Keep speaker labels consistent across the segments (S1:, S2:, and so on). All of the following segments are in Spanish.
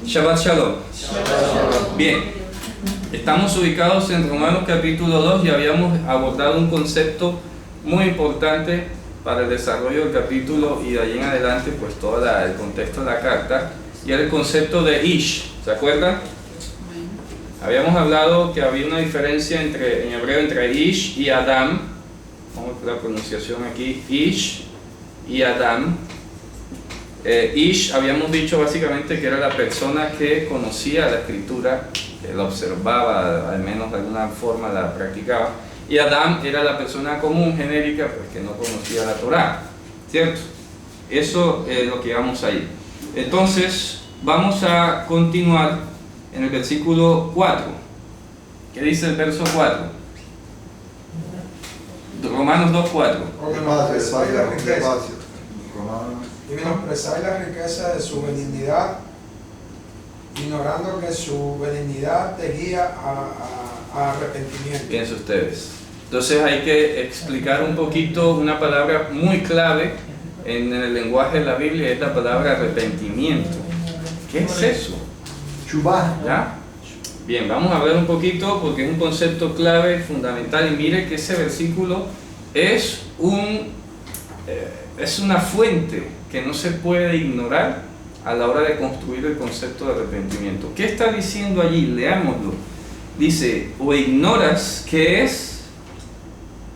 S1: Shabbat Shalom. Bien, estamos ubicados en Romanos capítulo 2 y habíamos abordado un concepto muy importante para el desarrollo del capítulo y de ahí en adelante pues todo el contexto de la carta, y era el concepto de Ish. ¿Se acuerdan? Habíamos hablado que había una diferencia en hebreo entre Ish y Adam. Vamos a ver la pronunciación aquí, Ish y Adam. Ish, habíamos dicho básicamente que era la persona que conocía la escritura, que la observaba, al menos de alguna forma la practicaba, y Adam era la persona común, genérica, pues que no conocía la Torá, ¿cierto? Eso es lo que vamos ahí. Entonces, vamos a continuar en el versículo 4. ¿Qué dice el verso 4? Romanos 2:4.
S2: Y menosprezáis la riqueza de su benignidad, ignorando que su benignidad te guía a arrepentimiento.
S1: Piensen ustedes. Entonces hay que explicar un poquito una palabra muy clave en el lenguaje de la Biblia, es la palabra arrepentimiento. ¿Qué es eso? ¿Ya? Bien, vamos a ver un poquito porque es un concepto clave, fundamental, y mire que ese versículo es una fuente que no se puede ignorar a la hora de construir el concepto de arrepentimiento. ¿Qué está diciendo allí? Leámoslo. Dice, o ignoras que es,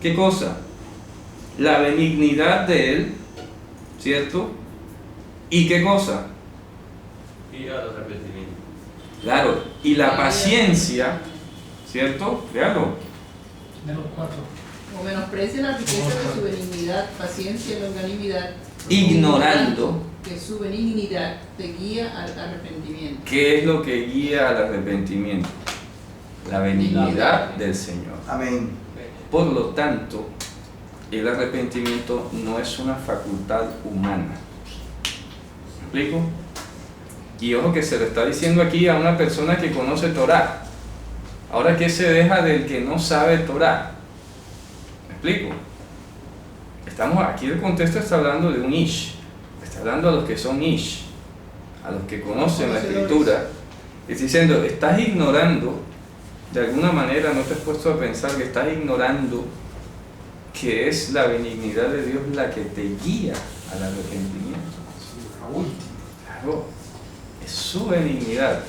S1: ¿qué cosa? La benignidad de Él, ¿cierto? ¿Y qué cosa?
S3: Y al arrepentimiento.
S1: Claro, y la paciencia, ¿cierto? Veanlo.
S4: O menosprecia la riqueza de su benignidad, paciencia y longanimidad,
S1: Ignorando.
S4: que su benignidad te guía al arrepentimiento.
S1: ¿Qué es lo que guía al arrepentimiento? La benignidad del Señor.
S5: Amén.
S1: Por lo tanto, el arrepentimiento no es una facultad humana. ¿Me explico? Y ojo que se le está diciendo aquí a una persona que conoce Torá. Ahora, ¿qué se deja del que no sabe Torá? ¿Me explico? Aquí el contexto está hablando de un Ish. Está hablando a los que son Ish, a los que conocen la escritura. Está diciendo, estás ignorando, de alguna manera no te has puesto a pensar que estás ignorando que es la benignidad de Dios la que te guía al arrepentimiento. Claro, es su benignidad.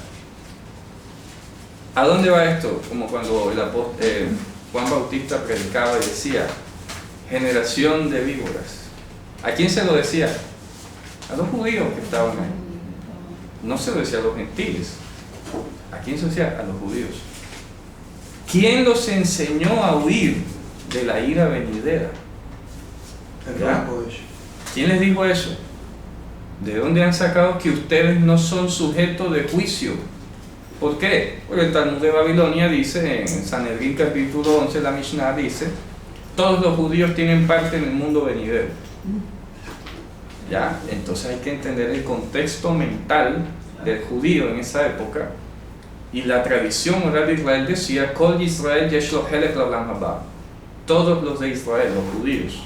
S1: ¿A dónde va esto? Como cuando Juan Bautista predicaba y decía, generación de víboras. ¿A quién se lo decía? A los judíos que estaban ahí. No se lo decía a los gentiles. ¿A quién se lo decía? A los judíos. ¿Quién los enseñó a huir de la ira venidera? ¿Ya? ¿Quién les dijo eso? ¿De dónde han sacado que ustedes no son sujetos de juicio? ¿Por qué? Porque el Talmud de Babilonia dice, en Sanedrín capítulo 11, la Mishnah dice, todos los judíos tienen parte en el mundo venidero. ¿Ya? Entonces hay que entender el contexto mental del judío en esa época, y la tradición oral de Israel decía, Kol Yisrael yesh lo helek l'olam haba. Todos los de Israel, los judíos,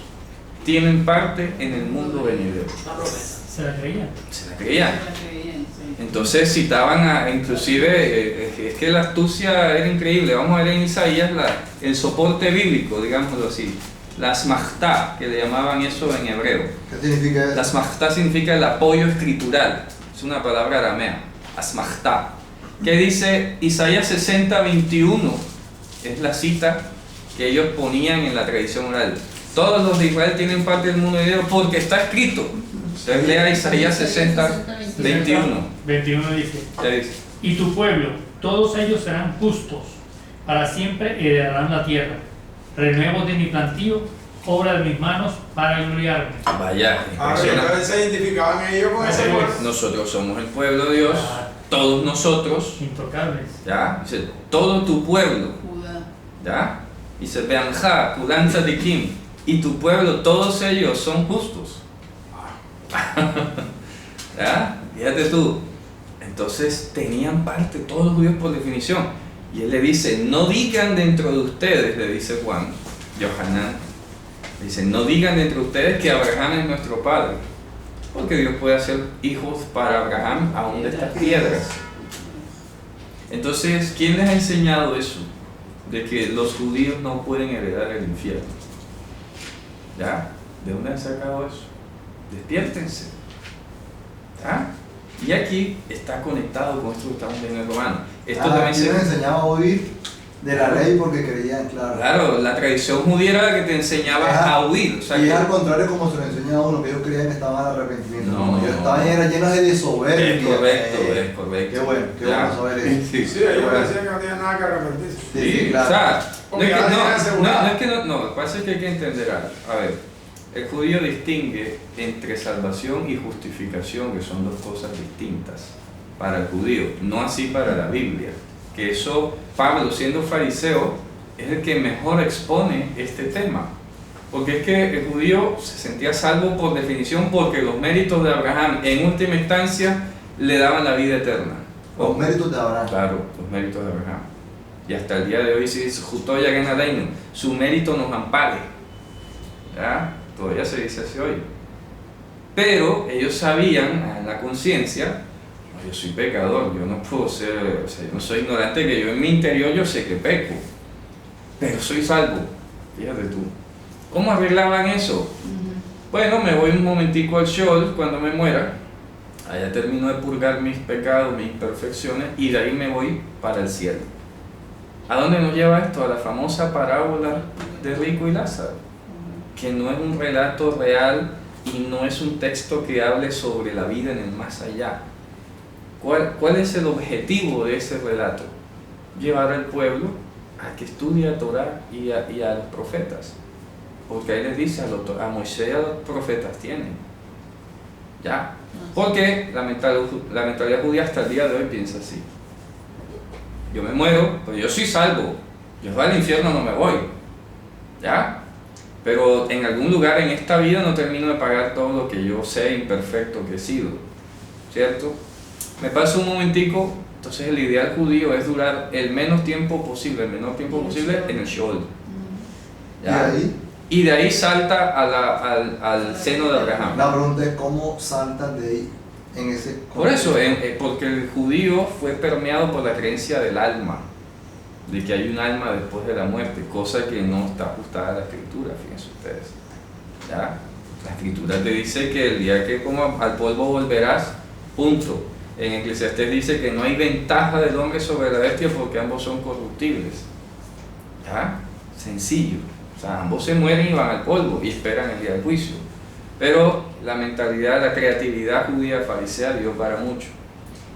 S1: tienen parte en el mundo venidero.
S6: ¿Se la creían?
S1: Se la creían. Entonces citaban inclusive, es que la astucia era increíble. Vamos a ver en Isaías el soporte bíblico, digámoslo así. La asmachtá, que le llamaban eso en hebreo.
S5: ¿Qué significa eso?
S1: La asmachtá significa el apoyo escritural. Es una palabra aramea. Asmachtá. ¿Qué dice Isaías 60:21? Es la cita que ellos ponían en la tradición oral. Todos los de Israel tienen parte del mundo venidero porque está escrito. Usted lea Isaías 60:21.
S6: 21 dice,
S1: ¿Qué dice?
S6: y tu pueblo, todos ellos serán justos, para siempre heredarán la tierra. Renuevo de mi plantío, obra de mis manos, para gloriarme.
S1: Vaya, impresionante.
S2: Entonces se identificaban ellos con ese pueblo.
S1: Nosotros somos el pueblo de Dios, todos nosotros,
S6: Intocables.
S1: ¿ya? Dice, todo tu pueblo,
S4: Judá.
S1: ¿ya? Dice, Beanja, Kulan Tzadikim, y tu pueblo, todos ellos son justos. ¿Ya? Fíjate tú. Entonces tenían parte, todos los judíos por definición. Y él le dice, no digan dentro de ustedes, le dice Juan, Yohanan, dice, no digan dentro de ustedes que Abraham es nuestro padre. Porque Dios puede hacer hijos para Abraham aún de estas piedras. Entonces, ¿quién les ha enseñado eso? De que los judíos no pueden heredar el infierno. ¿Ya? ¿De dónde han sacado eso? Despiértense. ¿Ya? Y aquí está conectado con esto que estamos viendo en Romanos. Esto también
S5: aquí nos enseñaba a huir de la ley porque creían, claro.
S1: Claro, la tradición judía era la que te enseñaba a huir. O sea,
S5: y es
S1: que,
S5: al contrario como se lo enseña a uno, que ellos creían que estaban al arrepentimiento.
S1: No,
S5: Ellos estaban llenos de soberbia.
S1: es correcto.
S5: Qué bueno saber eso.
S1: Sí,
S2: Sí, ellos decían que no tenían nada que arrepentirse.
S5: Sí, claro.
S1: O sea,
S2: Porque ya tienen asegurado.
S1: lo que pasa es que hay que entender algo. A ver, el judío distingue entre salvación y justificación, que son dos cosas distintas para el judío, no así para la Biblia. Que eso, Pablo, siendo fariseo, es el que mejor expone este tema. Porque es que el judío se sentía salvo por definición porque los méritos de Abraham en última instancia le daban la vida eterna.
S5: Los méritos de Abraham.
S1: Claro, los méritos de Abraham. Y hasta el día de hoy se dice, justo ya en Aleinu, su mérito nos ampare. ¿Ya? Todavía se dice así hoy. Pero ellos sabían en la conciencia, yo soy pecador, yo no puedo ser, o sea, yo no soy ignorante, que yo en mi interior yo sé que peco, pero soy salvo. Fíjate tú. ¿Cómo arreglaban eso? Bueno, me voy un momentico al Sheol cuando me muera, allá termino de purgar mis pecados, mis imperfecciones, y de ahí me voy para el cielo. ¿A dónde nos lleva esto? A la famosa parábola de Rico y Lázaro, que no es un relato real y no es un texto que hable sobre la vida en el más allá. ¿Cuál es el objetivo de ese relato? Llevar al pueblo a que estudie a Torah y a los profetas. Porque ahí les dice a Moisés y a los profetas tienen. ¿Ya? Porque la mentalidad judía hasta el día de hoy piensa así. Yo me muero, pero yo soy salvo. Yo al infierno no me voy. ¿Ya? Pero en algún lugar en esta vida no termino de pagar todo lo que yo sé imperfecto que he sido. ¿Cierto? Me paso un momentico, entonces el ideal judío es durar el menor tiempo posible en el Sheol. ¿Ya? Y de ahí salta al seno de Abraham.
S5: La pregunta es cómo saltan de ahí en ese...
S1: Por eso, porque el judío fue permeado por la creencia del alma, de que hay un alma después de la muerte, cosa que no está ajustada a la escritura, fíjense ustedes. ¿Ya? La escritura te dice que el día que como al polvo volverás, punto. En Eclesiastés dice que no hay ventaja del hombre sobre la bestia porque ambos son corruptibles. ¿Ya? Sencillo. O sea, ambos se mueren y van al polvo y esperan el día del juicio. Pero la mentalidad, la creatividad judía farisea dio para mucho.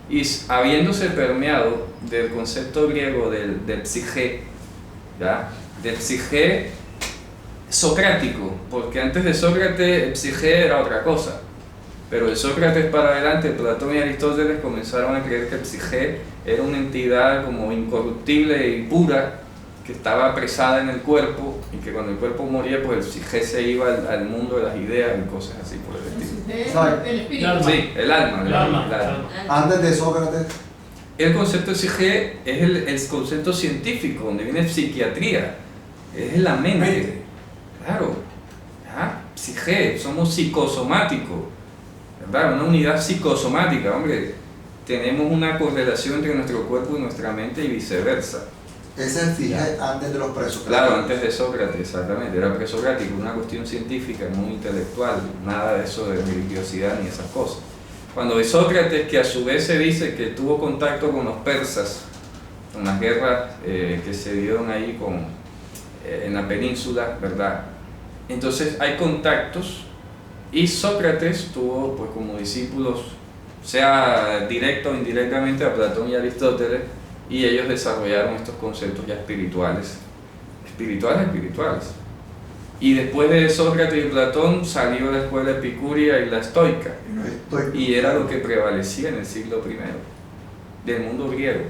S1: Y habiéndose permeado del concepto griego del psique, ¿ya? Del psique socrático, porque antes de Sócrates el psique era otra cosa. Pero de Sócrates para adelante, Platón y Aristóteles comenzaron a creer que el psique era una entidad como incorruptible y pura, que estaba apresada en el cuerpo, y que cuando el cuerpo moría, pues el psique se iba al mundo de las ideas y cosas así por el estilo.
S4: El espíritu.
S1: Sí, el alma.
S5: Antes de Sócrates.
S1: El concepto de psique es el concepto científico, donde viene psiquiatría, es la mente. Claro, ¿ya? Psique, somos psicosomáticos, ¿verdad? Una unidad psicosomática, hombre. Tenemos una correlación entre nuestro cuerpo y nuestra mente y viceversa.
S5: Ese es el psique antes de los presocráticos.
S1: Claro, antes de Sócrates, exactamente. Era presocrático, una cuestión científica, muy intelectual, nada de eso de religiosidad ni esas cosas. Cuando de Sócrates, que a su vez se dice que tuvo contacto con los persas, con las guerras que se dieron ahí en la península, ¿verdad? Entonces hay contactos y Sócrates tuvo pues como discípulos, sea directo o indirectamente, a Platón y Aristóteles, y ellos desarrollaron estos conceptos ya espirituales. Y después de Sócrates y Platón salió la escuela epicúrea y la estoica, y era lo que prevalecía en el siglo I del mundo griego.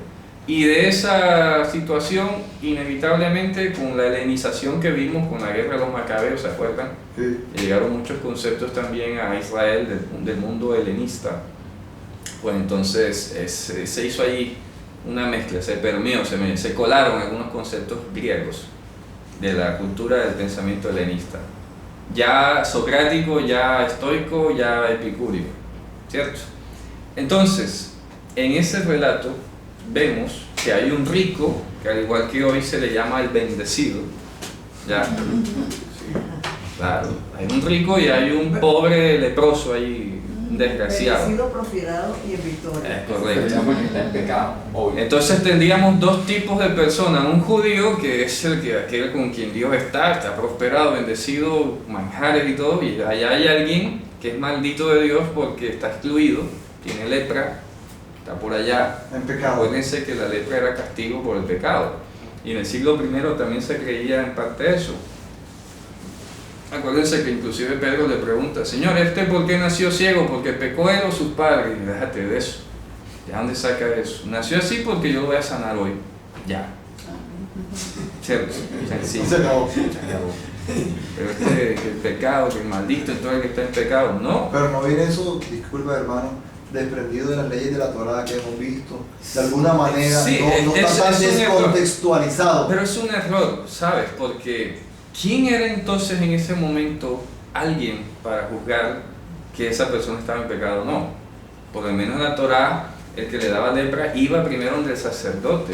S1: Y de esa situación, inevitablemente, con la helenización que vimos con la guerra de los macabeos, ¿se acuerdan?
S5: Sí.
S1: Llegaron muchos conceptos también a Israel del mundo helenista. Pues entonces se hizo ahí una mezcla, se permeó, se colaron algunos conceptos griegos de la cultura del pensamiento helenista. ya socrático, ya estoico, ya epicúrico, ¿cierto? Entonces, en ese relato vemos que hay un rico, que al igual que hoy se le llama el bendecido, ¿ya? Sí, claro, hay un rico y hay un pobre leproso ahí, un desgraciado.
S7: Bendecido, prosperado y en victoria.
S1: Es correcto.
S3: porque está en pecado. Obvio.
S1: Entonces tendríamos dos tipos de personas, un judío que es aquel con quien Dios está prosperado, bendecido, manjares y todo, y allá hay alguien que es maldito de Dios porque está excluido, tiene lepra, está por allá.
S5: En pecado.
S1: Acuérdense que la lepra era castigo por el pecado, y en el siglo I también se creía en parte eso. Acuérdense que inclusive Pedro le pregunta, Señor, ¿por qué nació ciego? ¿Porque pecó él o sus padres? Y déjate de eso. ¿De dónde saca eso? Nació así porque yo lo voy a sanar hoy. Ya. ¿Cierto? Sencillo.
S5: Se acabó.
S1: Pero que el pecado, que el maldito, todo el que está en pecado, no.
S5: Pero no viene eso, disculpa hermano, desprendido de las leyes de la Torá que hemos visto. De alguna manera,
S1: Sí,
S5: no está tan
S1: es un error.
S5: descontextualizado.
S1: Pero es un error, ¿sabes? Porque ¿quién era entonces en ese momento alguien para juzgar que esa persona estaba en pecado o no? Por lo menos en la Torá, el que le daba lepra iba primero donde el sacerdote.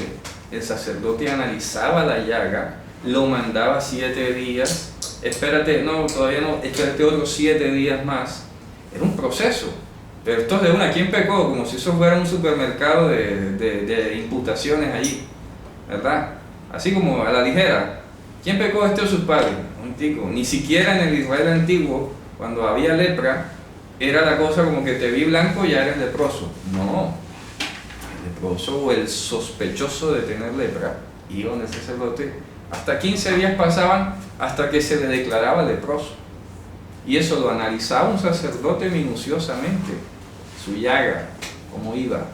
S1: El sacerdote analizaba la llaga, lo mandaba 7 días. Espérate, no, todavía no, espérate otros 7 días más. Era un proceso. Pero esto es de una, ¿quién pecó? Como si eso fuera un supermercado de imputaciones allí, ¿verdad? Así como a la ligera. ¿Quién pecó o sus padres? Un tico. Ni siquiera en el Israel antiguo, cuando había lepra, era la cosa como que te vi blanco y ya eres leproso. No. El leproso o el sospechoso de tener lepra iba donde el sacerdote. Hasta 15 días pasaban hasta que se le declaraba leproso. Y eso lo analizaba un sacerdote minuciosamente, su llaga, cómo iba.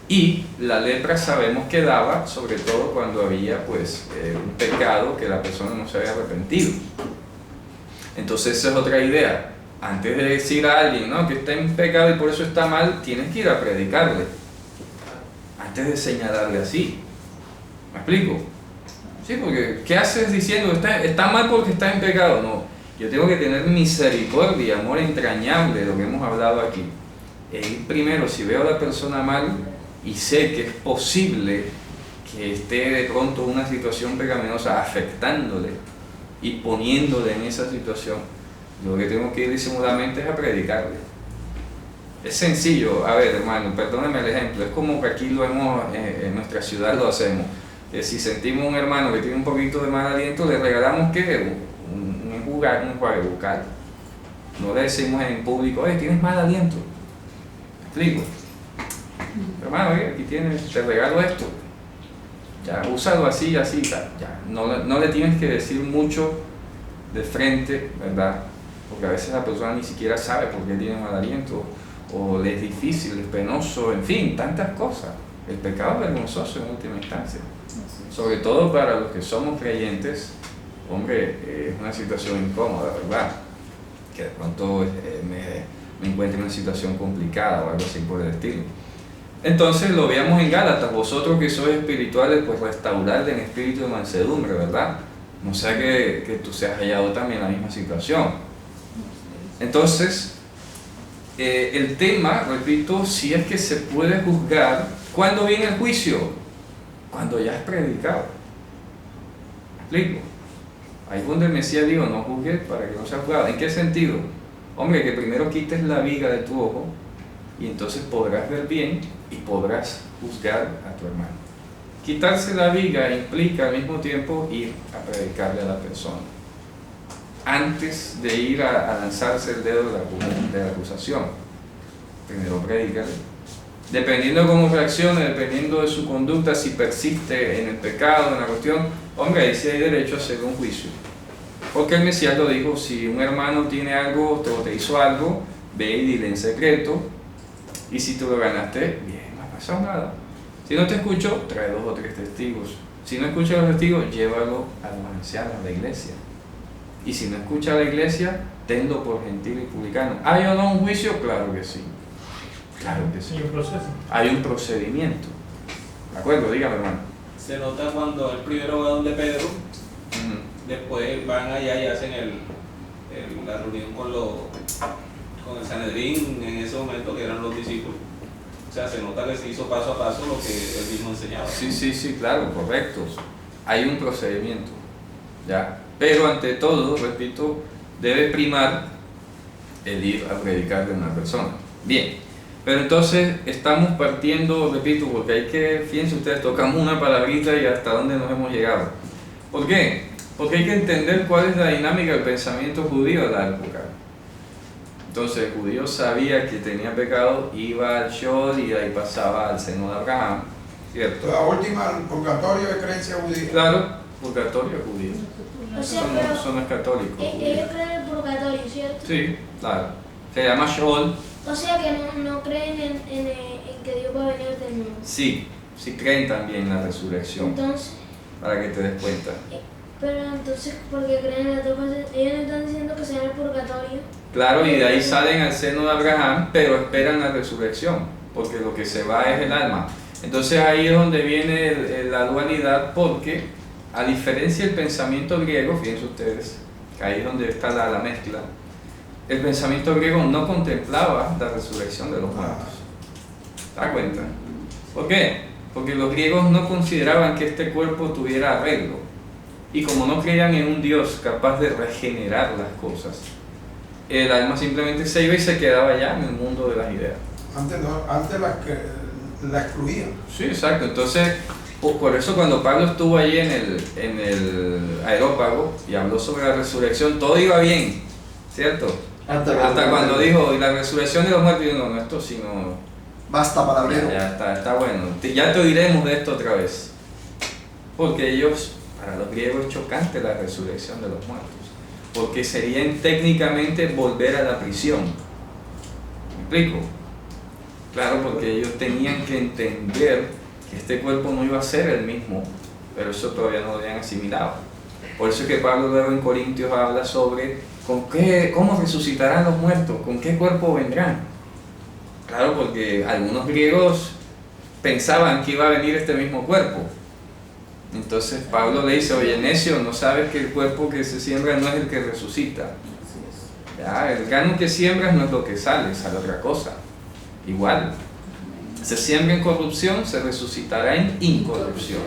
S1: Y la lepra sabemos que daba, sobre todo cuando había pues un pecado que la persona no se había arrepentido. Entonces esa es otra idea. Antes de decir a alguien, ¿no?, que está en pecado y por eso está mal, tienes que ir a predicarle. Antes de señalarle así. ¿Me explico? Sí, porque ¿qué haces diciendo está mal porque está en pecado? No. Yo tengo que tener misericordia, amor entrañable, lo que hemos hablado aquí. E ir primero, si veo a la persona mal y sé que es posible que esté de pronto en una situación pecaminosa afectándole y poniéndole en esa situación, lo que tengo que ir disimuladamente es a predicarle. Es sencillo, a ver hermano, perdóneme el ejemplo, es como que aquí lo hemos, en nuestra ciudad lo hacemos. Que si sentimos un hermano que tiene un poquito de mal aliento, le regalamos ¿qué? Un enjuague bucal. No le decimos en público, tienes mal aliento. ¿Me explico? Hermano, aquí tienes, te regalo esto. Ya, úsalo así, así, tal. Ya, no le tienes que decir mucho de frente, ¿verdad? Porque a veces la persona ni siquiera sabe por qué tiene mal aliento, o le es difícil, es penoso, en fin, tantas cosas. El pecado es vergonzoso en última instancia. Sobre todo para los que somos creyentes, hombre, es una situación incómoda, ¿verdad? Que de pronto me encuentre en una situación complicada o algo así por el estilo. Entonces lo veamos en Gálatas, vosotros que sois espirituales, pues restaurad en espíritu de mansedumbre, ¿verdad? No sea que tú seas hallado también en la misma situación. Entonces, el tema, repito, si es que se puede juzgar, ¿cuándo viene el juicio? Cuando ya es predicado. ¿Me explico? Ahí es donde el Mesías dijo, no juzgues para que no seas juzgado. ¿En qué sentido? Hombre, que primero quites la viga de tu ojo y entonces podrás ver bien y podrás juzgar a tu hermano. Quitarse la viga implica al mismo tiempo ir a predicarle a la persona. Antes de ir a lanzarse el dedo de la acusación, primero predícale. Dependiendo de cómo reaccione, dependiendo de su conducta, si persiste en el pecado, en la cuestión, hombre, ahí sí hay derecho a hacer un juicio. Porque el Mesías lo dijo, si un hermano tiene algo o te hizo algo, ve y dile en secreto, y si tú lo ganaste, bien, no ha pasado nada. Si no te escucho, trae 2 o 3 testigos. Si no escucha a los testigos, llévalo a los ancianos, a la iglesia. Y si no escucha a la iglesia, tenlo por gentil y publicano. ¿Hay o no un juicio? Claro que sí. Claro que sí.
S6: Hay un proceso.
S1: Hay un procedimiento. ¿De acuerdo? Dígame, hermano.
S3: Se nota cuando el primero va donde Pedro, después van allá y hacen la reunión con el Sanedrín en ese momento, que eran los discípulos. O sea, se nota que se hizo paso a paso lo que él mismo enseñaba.
S1: Sí, claro, correcto. Hay un procedimiento, ¿ya? Pero ante todo, repito, debe primar el ir a predicar de una persona. Bien, pero entonces estamos partiendo, repito, porque hay que, fíjense ustedes, tocamos una palabrita y hasta dónde nos hemos llegado. ¿Por qué? Porque hay que entender cuál es la dinámica del pensamiento judío de la época. Entonces el judío sabía que tenía pecado, iba al Sheol y de ahí pasaba al seno de Abraham, ¿cierto?
S2: La última, el purgatorio de creencia judía.
S1: Claro, purgatorio judío.
S8: O sea,
S1: Son los católicos.
S8: ellos creen en el purgatorio, ¿cierto?
S1: Sí, claro. Se llama Sheol.
S8: O sea que no creen en que Dios va a venir del mundo.
S1: Sí creen también en la resurrección,
S8: Entonces,
S1: para que te des cuenta.
S8: pero entonces, ¿por qué creen en las dos cosas? Ellos no están diciendo que sea el purgatorio.
S1: Claro, y de ahí salen al seno de Abraham, pero esperan la resurrección, porque lo que se va es el alma. Entonces ahí es donde viene la dualidad, porque a diferencia del pensamiento griego, fíjense ustedes, que ahí es donde está la mezcla, el pensamiento griego no contemplaba la resurrección de los muertos. ¿Te das cuenta? ¿Por qué? Porque los griegos no consideraban que este cuerpo tuviera arreglo, y como no creían en un Dios capaz de regenerar las cosas, el alma simplemente se iba y se quedaba allá en el mundo de las ideas.
S2: Antes la excluían.
S1: Sí, exacto. Entonces, por eso cuando Pablo estuvo allí en el Areópago y habló sobre la resurrección, todo iba bien, ¿cierto? Hasta cuando dijo, y la resurrección de los muertos, y no, esto sí no...
S5: Basta, palabrero.
S1: Ya está bueno. Ya te oiremos de esto otra vez. Porque ellos, para los griegos, es chocante la resurrección de los muertos. Porque serían técnicamente volver a la prisión. ¿Me explico? Claro, porque ellos tenían que entender que este cuerpo no iba a ser el mismo, pero eso todavía no lo habían asimilado. Por eso es que Pablo luego en Corintios habla sobre cómo resucitarán los muertos, con qué cuerpo vendrán. Claro, porque algunos griegos pensaban que iba a venir este mismo cuerpo. Entonces Pablo le dice, oye necio, ¿no sabes que el cuerpo que se siembra no es el que resucita? Ya, el grano que siembras no es lo que sale otra cosa. Igual, se siembra en corrupción, se resucitará en incorrupción.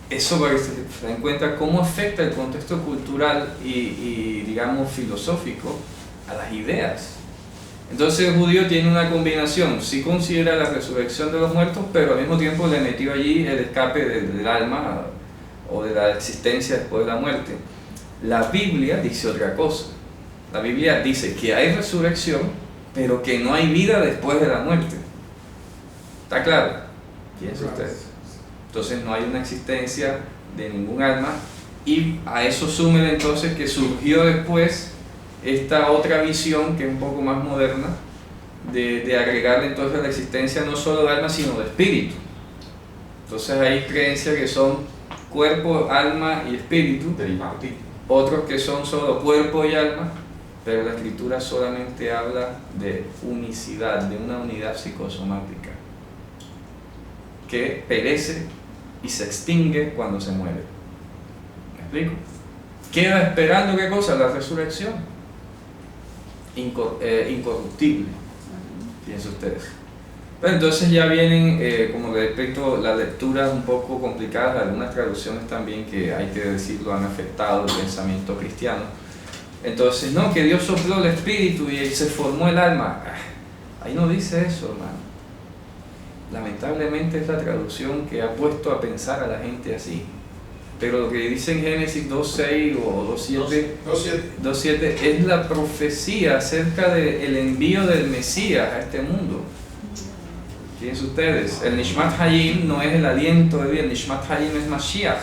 S1: Eso para que se den cuenta cómo afecta el contexto cultural y digamos filosófico a las ideas. Entonces el judío tiene una combinación, sí considera la resurrección de los muertos, pero al mismo tiempo le metió allí el escape del alma o de la existencia después de la muerte. La Biblia dice otra cosa. La Biblia dice que hay resurrección, pero que no hay vida después de la muerte. ¿Está claro? Fíjense ustedes. Entonces no hay una existencia de ningún alma, y a eso súmele entonces que surgió después esta otra visión que es un poco más moderna de agregarle entonces a la existencia no solo de alma sino de espíritu. Entonces hay creencias que son cuerpo, alma y espíritu, otros que son solo cuerpo y alma, pero la escritura solamente habla de unicidad, de una unidad psicosomática que perece y se extingue cuando se muere. ¿Me explico? Queda esperando ¿qué cosa? La resurrección incorruptible. Fíjense ustedes. Pero entonces ya vienen, como respecto, las lecturas un poco complicadas, algunas traducciones también que hay que decirlo han afectado el pensamiento cristiano. Entonces, no, que Dios sopló el espíritu y se formó el alma. Ahí no dice eso, hermano. Lamentablemente es la traducción que ha puesto a pensar a la gente así. Pero lo que dice en Génesis 2.6 o 2.7 es la profecía acerca del envío del Mesías a este mundo. Fíjense ustedes, el Nishmat Hayim no es el aliento de vida, el Nishmat Hayim es Mashiach.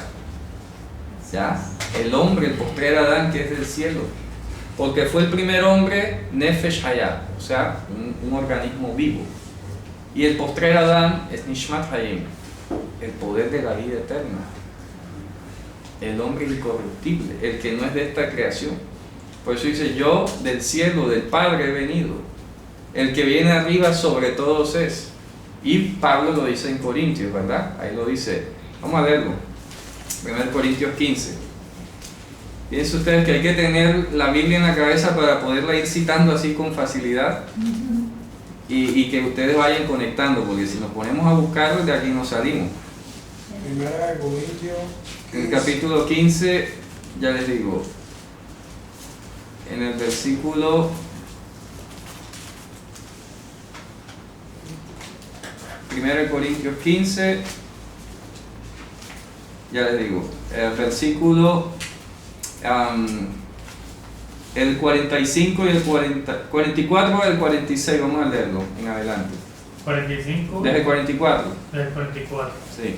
S1: ¿Ya? El hombre, el postrer Adán que es del cielo. Porque fue el primer hombre Nefesh Hayat, o sea, un organismo vivo. Y el postrer Adán es Nishmat Hayim, el poder de la vida eterna. El hombre incorruptible, el que no es de esta creación. Por eso dice, yo del cielo, del Padre he venido. El que viene arriba sobre todos es. Y Pablo lo dice en Corintios, ¿verdad? Ahí lo dice. Vamos a leerlo. 1 Corintios 15. Piensen ustedes que hay que tener la Biblia en la cabeza para poderla ir citando así con facilidad y que ustedes vayan conectando, porque si nos ponemos a buscar, de aquí no salimos.
S2: Primera de Corintios.
S1: En el capítulo 15, ya les digo, en el versículo 1 Corintios 15, ya les digo, el versículo el 45 y el 44 y el 46, vamos a leerlo en adelante.
S6: 45.
S1: Desde el 44.
S6: Desde el 44.
S1: Sí.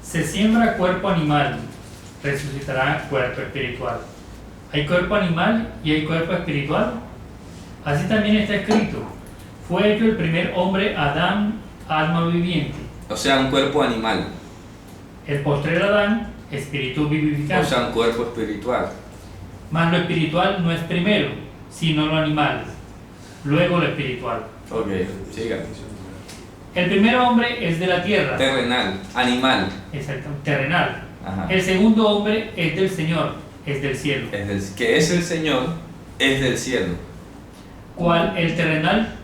S6: Se siembra cuerpo animal, resucitará cuerpo espiritual. Hay cuerpo animal y hay cuerpo espiritual. Así también está escrito: fue hecho el primer hombre, Adán, alma viviente.
S1: O sea, un cuerpo animal.
S6: El postrer Adán, espíritu
S1: O
S6: vivificante.
S1: sea, un cuerpo espiritual.
S6: Mas lo espiritual no es primero, sino lo animal, luego lo espiritual.
S1: Ok, siga.
S6: El primer hombre es de la tierra,
S1: Terrenal, animal.
S6: exacto, terrenal.
S1: Ajá.
S6: El segundo hombre es del Señor, es del cielo.
S1: Que es el Señor, es del cielo.
S6: Cual el terrenal,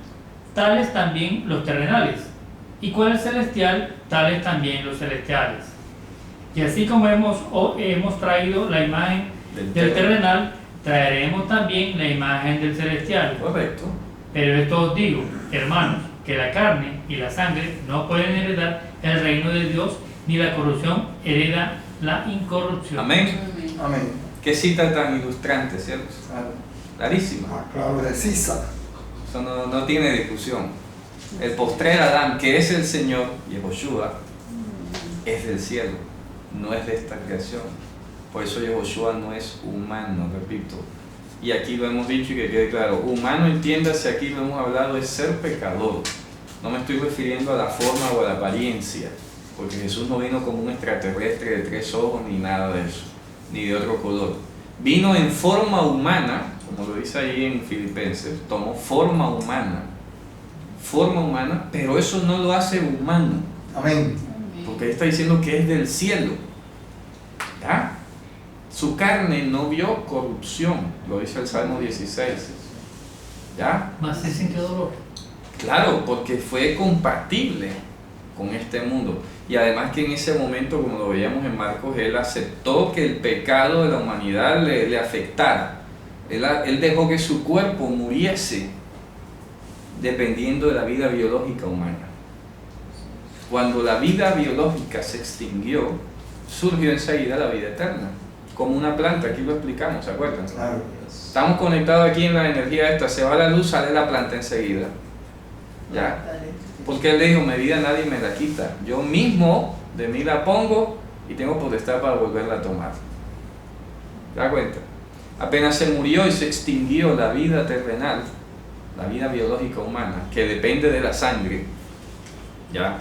S6: tales también los terrenales. Y cual el celestial, tales también los celestiales. Y así como hemos traído la imagen del terrenal, traeremos también la imagen del celestial.
S1: Correcto.
S6: Pero esto os digo, hermanos, que la carne y la sangre no pueden heredar el reino de Dios, ni la corrupción hereda la incorrupción.
S1: Amén.
S5: Amén.
S1: Qué cita tan ilustrante, ¿cierto?
S5: Claro.
S1: Clarísima.
S2: Ah, claro.
S5: Precisa.
S1: Eso no tiene discusión. El postrer Adán, que es el Señor, Yehoshua, es del cielo, no es de esta creación. Por eso Yehoshua no es humano, repito. Y aquí lo hemos dicho y que quede claro. Humano, entiéndase, aquí lo hemos hablado, es ser pecador. No me estoy refiriendo a la forma o a la apariencia, porque Jesús no vino como un extraterrestre de 3 ojos ni nada de eso, ni de otro color. Vino en forma humana, como lo dice ahí en Filipenses, tomó forma humana, pero eso no lo hace humano,
S5: Amén.
S1: porque él está diciendo que es del cielo. ¿Ya? Su carne no vio corrupción, lo dice el Salmo 16. ¿Ya?
S6: Mas se sintió dolor.
S1: Claro, porque fue compatible con este mundo. Y además que en ese momento, como lo veíamos en Marcos, él aceptó que el pecado de la humanidad le afectara. Él dejó que su cuerpo muriese dependiendo de la vida biológica humana. Cuando la vida biológica se extinguió, surgió enseguida la vida eterna, como una planta. Aquí lo explicamos, ¿se acuerdan?
S5: Claro.
S1: Estamos conectados aquí en la energía esta, se va la luz, sale la planta enseguida. ¿Ya? Porque él le dijo, mi vida nadie me la quita, yo mismo de mí la pongo y tengo potestad para volverla a tomar. ¿Te das cuenta? Apenas se murió y se extinguió la vida terrenal, la vida biológica humana, que depende de la sangre, ¿ya?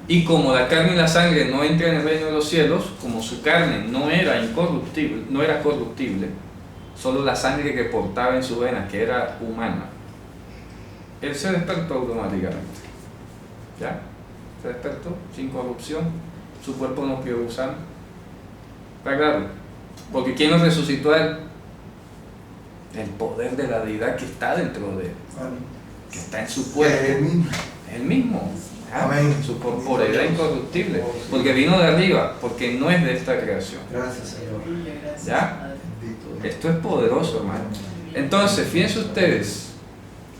S1: Y como la carne y la sangre no entran en el reino de los cielos, como su carne no era incorruptible, no era corruptible, solo la sangre que portaba en su vena, que era humana, él se despertó automáticamente. ¿Ya? Se despertó sin corrupción, su cuerpo no quedó gusano. ¿Está claro? Porque ¿quién lo resucitó a él? El poder de la deidad que está dentro de él, que está en su cuerpo.
S5: Es el mismo.
S1: Él mismo. ¿Ya?
S5: Amén.
S1: Su corporeidad incorruptible. Porque vino de arriba, porque no es de esta creación.
S5: Gracias, Señor.
S1: ¿Ya?
S5: Bendito.
S1: Esto es poderoso, hermano. Entonces, fíjense ustedes,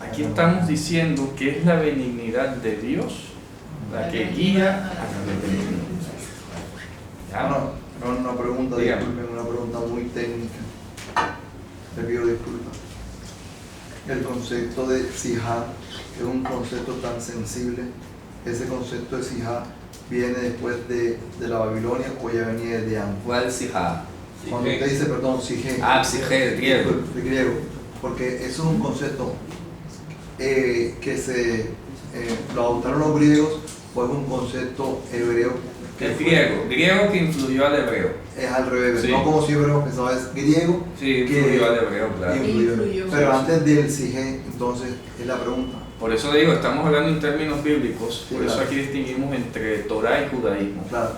S1: aquí estamos diciendo que es la benignidad de Dios la que guía a la ¿Ya?
S5: No, una pregunta,
S1: Dígame.
S5: disculpen, una pregunta muy técnica. Le pido disculpas. El concepto de sijá, que es un concepto tan sensible, ese concepto de sijá viene después de la Babilonia o ya venía desde antes.
S1: ¿Cuál sijá?
S5: Cuando usted dice, perdón, sijé.
S1: Psige, el griego.
S5: De griego, porque eso es un concepto que se lo adoptaron los griegos, o es un concepto hebreo.
S1: El griego que influyó al hebreo.
S5: Es al revés,
S1: Sí.
S5: no como si hebreo pensaba, es griego.
S1: Sí,
S5: que
S1: influyó al hebreo, claro.
S4: Influyó.
S5: Pero antes del sijé, entonces, es la pregunta.
S1: Por eso digo, estamos hablando en términos bíblicos,
S5: Sí,
S1: por eso
S5: claro.
S1: aquí distinguimos entre Torah y judaísmo.
S5: Claro.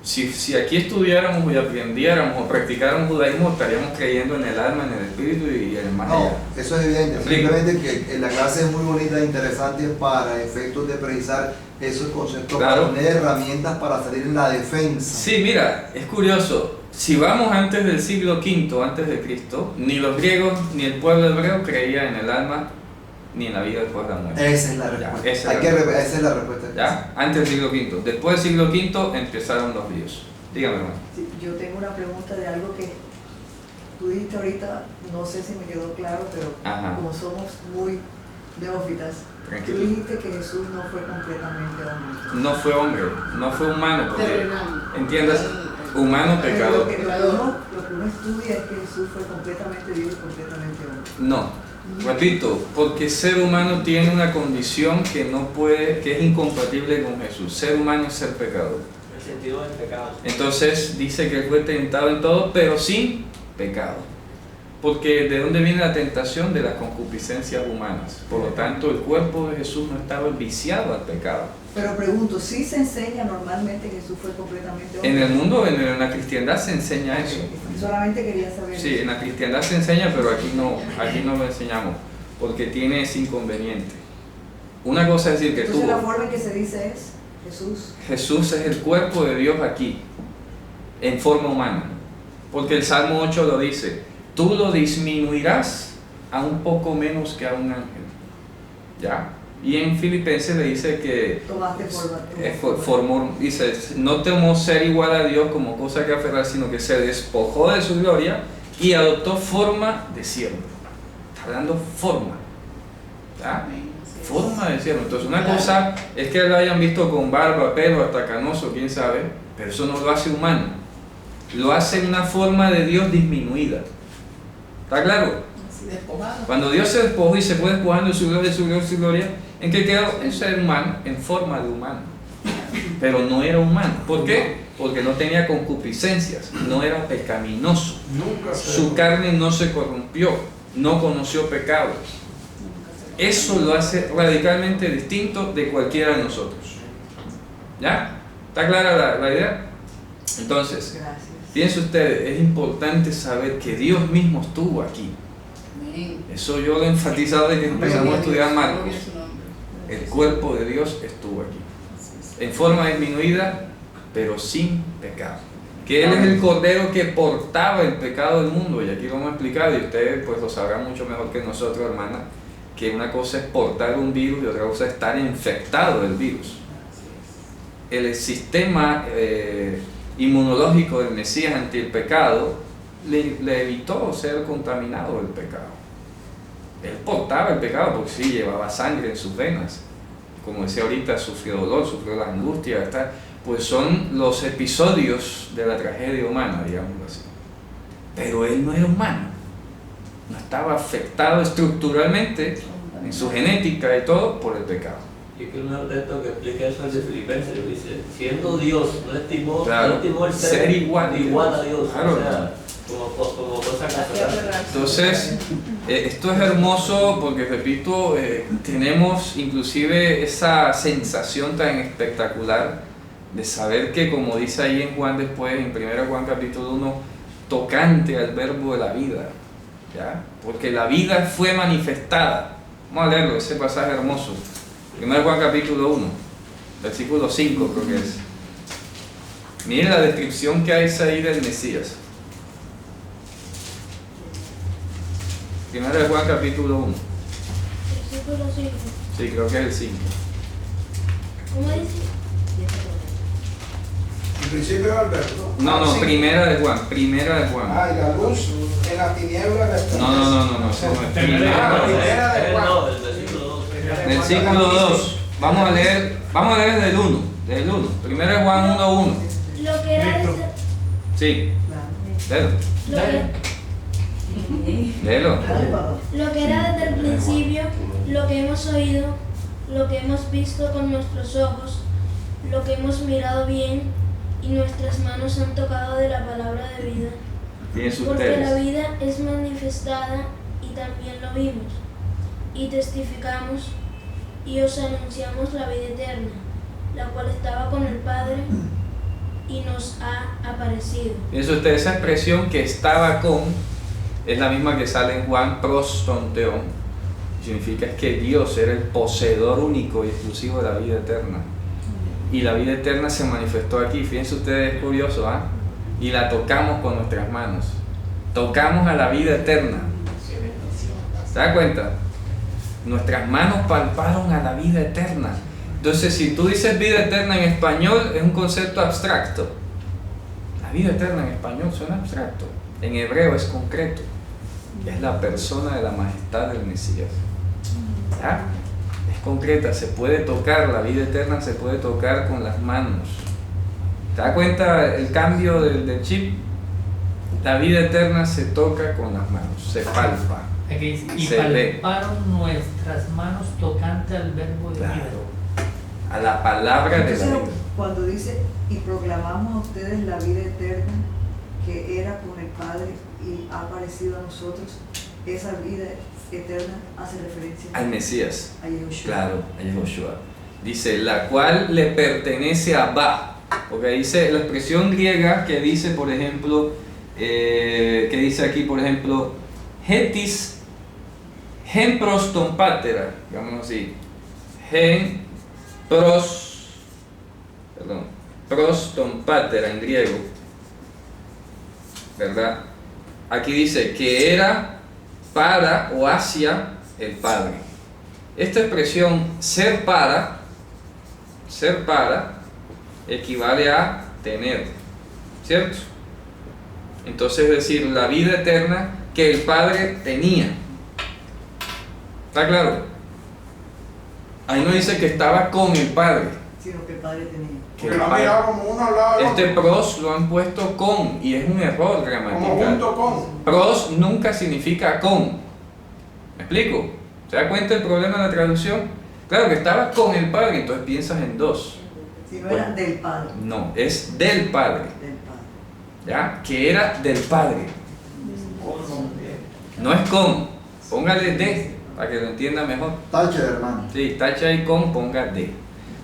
S1: Si aquí estudiáramos y aprendiéramos o practicáramos judaísmo, estaríamos creyendo en el alma, en el espíritu y en el más allá.
S5: No, eso es evidente. Simplemente que la clase es muy bonita e interesante para efectos de precisar esos conceptos,
S1: Claro.
S5: para tener herramientas para salir en la defensa.
S1: Sí, mira, es curioso. Si vamos antes del siglo V antes de Cristo, ni los griegos ni el pueblo hebreo creía en el alma ni en la vida después de la muerte.
S5: Esa es la respuesta.
S1: Ya, esa
S5: Esa es la respuesta.
S1: ¿Ya? Antes del siglo V. Después del siglo V empezaron los líos. Dígame, hermano.
S7: Sí, yo tengo una pregunta de algo que tú dijiste ahorita, no sé si me quedó claro, pero
S1: Ajá.
S7: como somos muy neófitas, tú
S1: Tranquilo.
S7: dijiste que Jesús no fue completamente hombre.
S1: No fue hombre, no fue humano, porque,
S4: Terrenal.
S1: entiendas, humano
S7: Pero
S1: pecador.
S7: lo que uno estudia es que Jesús fue completamente Dios y completamente hombre.
S1: No. Repito, porque ser humano tiene una condición que no puede, que es incompatible con Jesús. Ser humano es ser pecador.
S9: El sentido del pecado.
S1: Entonces dice que él fue tentado en todo, pero sin pecado. Porque ¿de dónde viene la tentación? De las concupiscencias humanas. Por lo tanto, el cuerpo de Jesús no estaba viciado al pecado.
S7: Pero pregunto, ¿sí se enseña normalmente que Jesús fue completamente hombre?
S1: En el mundo, en la cristiandad se enseña eso.
S7: Solamente quería saber.
S1: Sí, en la cristiandad se enseña, pero aquí no lo enseñamos, porque tiene ese inconveniente. Una cosa es decir que
S7: Entonces la forma en que se dice es Jesús.
S1: Jesús es el cuerpo de Dios aquí, en forma humana. Porque el Salmo 8 lo dice, tú lo disminuirás a un poco menos que a un ángel. ¿Ya? Y en Filipenses le dice que
S7: Tomaste forma.
S1: formó, dice, no tomó ser igual a Dios como cosa que aferrar, sino que se despojó de su gloria y adoptó forma de siervo. Está hablando forma. ¿Ya? Forma de siervo. Entonces una cosa es que lo hayan visto con barba, pelo, hasta canoso, quién sabe, pero eso no lo hace humano. Lo hace en una forma de Dios disminuida. ¿Está claro?
S4: Despojado.
S1: Cuando Dios se despojó y se fue despojando de su gloria, de su gloria, de su gloria, ¿en qué quedó? En ser humano, en forma de humano. Pero no era humano. ¿Por qué? Porque no tenía concupiscencias, no era pecaminoso.
S2: Nunca
S1: Su carne no se corrompió, no conoció pecados. Eso lo hace radicalmente distinto de cualquiera de nosotros. ¿Ya? ¿Está clara la idea? Entonces,
S7: Gracias.
S1: piensen ustedes, es importante saber que Dios mismo estuvo aquí.
S4: Amén.
S1: Eso yo lo he enfatizado desde que empezamos a estudiar Marcos.
S4: Gloria a su nombre.
S1: El cuerpo de Dios estuvo aquí, en forma disminuida, pero sin pecado. Que Él es el Cordero que portaba el pecado del mundo, y aquí lo hemos explicado, y ustedes pues lo sabrán mucho mejor que nosotros, hermanas, que una cosa es portar un virus y otra cosa es estar infectado del virus. El sistema inmunológico del Mesías ante el pecado le evitó ser contaminado del pecado. Él portaba el pecado porque sí, llevaba sangre en sus venas. Como decía ahorita, sufrió dolor, sufrió la angustia, ¿está? Pues son los episodios de la tragedia humana, digámoslo así. Pero él no era humano, no estaba afectado estructuralmente en su genética y todo por el pecado.
S9: Y es que el nuevo texto que explica eso es de Filipenses, dice, siendo Dios, no estimó,
S1: Claro,
S9: no estimó el
S1: ser igual
S9: a Dios,
S1: Claro.
S9: o sea, como cosa
S4: Hay que
S9: casual.
S4: aferrarse.
S1: Entonces, esto es hermoso porque, repito, tenemos inclusive esa sensación tan espectacular de saber que, como dice ahí en Juan después, en 1 Juan capítulo 1, tocante al verbo de la vida, ¿ya? Porque la vida fue manifestada. Vamos a leerlo, ese pasaje hermoso. 1 Juan capítulo 1, versículo 5 creo que es. Miren la descripción que hay ahí del Mesías. 1 Juan capítulo 1.
S8: Versículo 5.
S1: Sí, creo que es el 5.
S8: ¿Cómo dice?
S2: En principio era el verbo.
S1: No,
S2: Sí.
S1: primera de Juan.
S2: Ah, y la luz en las tinieblas resplandece.
S1: No, ese no es.
S2: Ah, primera de Juan.
S9: No, el versículo 2.
S1: Versículo 2. Vamos a leer desde el 1. Desde el 1. 1 Juan 1:1.
S8: Lo que era
S6: Listo.
S8: desde,
S1: Sí, léelo.
S8: lo que,
S1: Léelo.
S8: lo que era desde el principio, lo que hemos oído, lo que hemos visto con nuestros ojos, lo que hemos mirado bien y nuestras manos han tocado de la palabra de vida.
S1: Fíjense
S8: Porque la
S1: ustedes.
S8: vida es manifestada y también lo vimos, y testificamos y os anunciamos la vida eterna, la cual estaba con el Padre y nos ha aparecido.
S1: Fíjense ustedes, esa expresión que estaba con es la misma que sale en Juan, prostonteon. Significa que Dios era el poseedor único y exclusivo de la vida eterna. Y la vida eterna se manifestó aquí. Fíjense ustedes, es curioso, ¿ah? Y la tocamos con nuestras manos. Tocamos a la vida eterna. ¿Se da cuenta? Nuestras manos palparon a la vida eterna. Entonces, si tú dices vida eterna en español, es un concepto abstracto. La vida eterna en español suena abstracto. En hebreo es concreto. Es la persona de la majestad del Mesías. ¿Ya? Es concreta, se puede tocar, la vida eterna se puede tocar con las manos. ¿Te das cuenta el cambio del chip? La vida eterna se toca con las manos, se palpa.
S6: Aquí dice, y
S1: Se ve.
S6: palparon nuestras manos tocante al verbo de vida.
S1: Claro. A la palabra de la
S7: Entonces,
S1: vida.
S7: cuando dice, y proclamamos a ustedes la vida eterna que era con el Padre y ha aparecido a nosotros, esa vida eterna hace referencia
S1: Al Mesías.
S7: a Yahushua.
S1: Claro, a Yahushua. Dice, la cual le pertenece a Abba. Porque dice la expresión griega que dice, por ejemplo, que dice aquí, por ejemplo, hetis gen proston patera, digamos así, gen proston patera en griego, ¿verdad? Aquí dice que era para o hacia el Padre. Esta expresión ser para equivale a tener, ¿cierto? Entonces es decir, la vida eterna que el Padre tenía. ¿Está claro? Ahí no dice que estaba con el Padre.
S7: Sino que el Padre tenía.
S1: Que
S2: Porque
S1: el
S2: lo han
S1: Padre-
S2: mirado como uno al lado del
S1: Este
S2: otro,
S1: pros lo han puesto con y es un error
S2: como
S1: gramatical.
S2: junto con.
S1: Pros nunca significa con. ¿Me explico? ¿Se da cuenta el problema de la traducción? Claro que estaba con el Padre, entonces piensas en dos.
S7: Si no era del Padre,
S1: No, es del Padre,
S7: del Padre.
S1: ¿ya? Que era del Padre. No es con. Póngale de, para que lo entienda mejor.
S5: Tache, hermano.
S1: Sí, tacha y con, ponga de.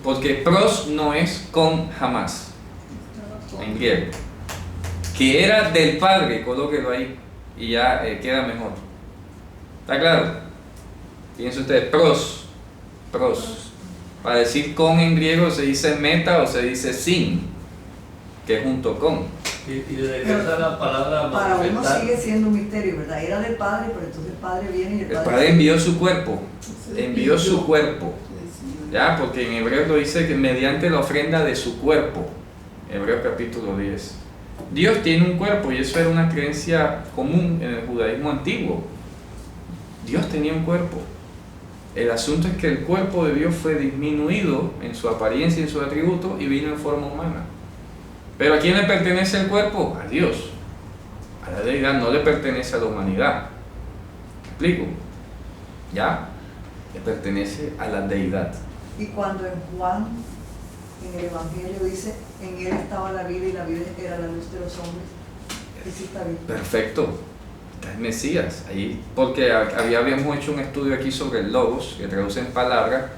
S1: Porque pros no es con jamás, en griego. Que era del Padre, colóquelo ahí y ya queda mejor. ¿Está claro? Fíjense ustedes, pros. Para decir con en griego se dice meta o se dice sin, que es junto con.
S9: Y desde que usa la palabra
S7: Para uno
S9: manifestar,
S7: sigue siendo un misterio, ¿verdad? Era del Padre, pero entonces el Padre viene y el
S1: El
S7: Padre...
S1: Padre envió su cuerpo, envió su cuerpo. ¿Ya? Porque en Hebreos lo dice que mediante la ofrenda de su cuerpo, Hebreos capítulo 10. Dios tiene un cuerpo y eso era una creencia común en el judaísmo antiguo. Dios tenía un cuerpo. El asunto es que el cuerpo de Dios fue disminuido en su apariencia y en su atributo y vino en forma humana. ¿Pero a quién le pertenece el cuerpo? A Dios. A la deidad, no le pertenece a la humanidad. ¿Me explico? ¿Ya? Le pertenece a la deidad.
S7: Y cuando en Juan, en el Evangelio dice, en él estaba la vida y la vida era la luz de los hombres, que sí está bien.
S1: Perfecto. Está el Mesías ahí. Porque habíamos hecho un estudio aquí sobre el logos, que traduce en palabra.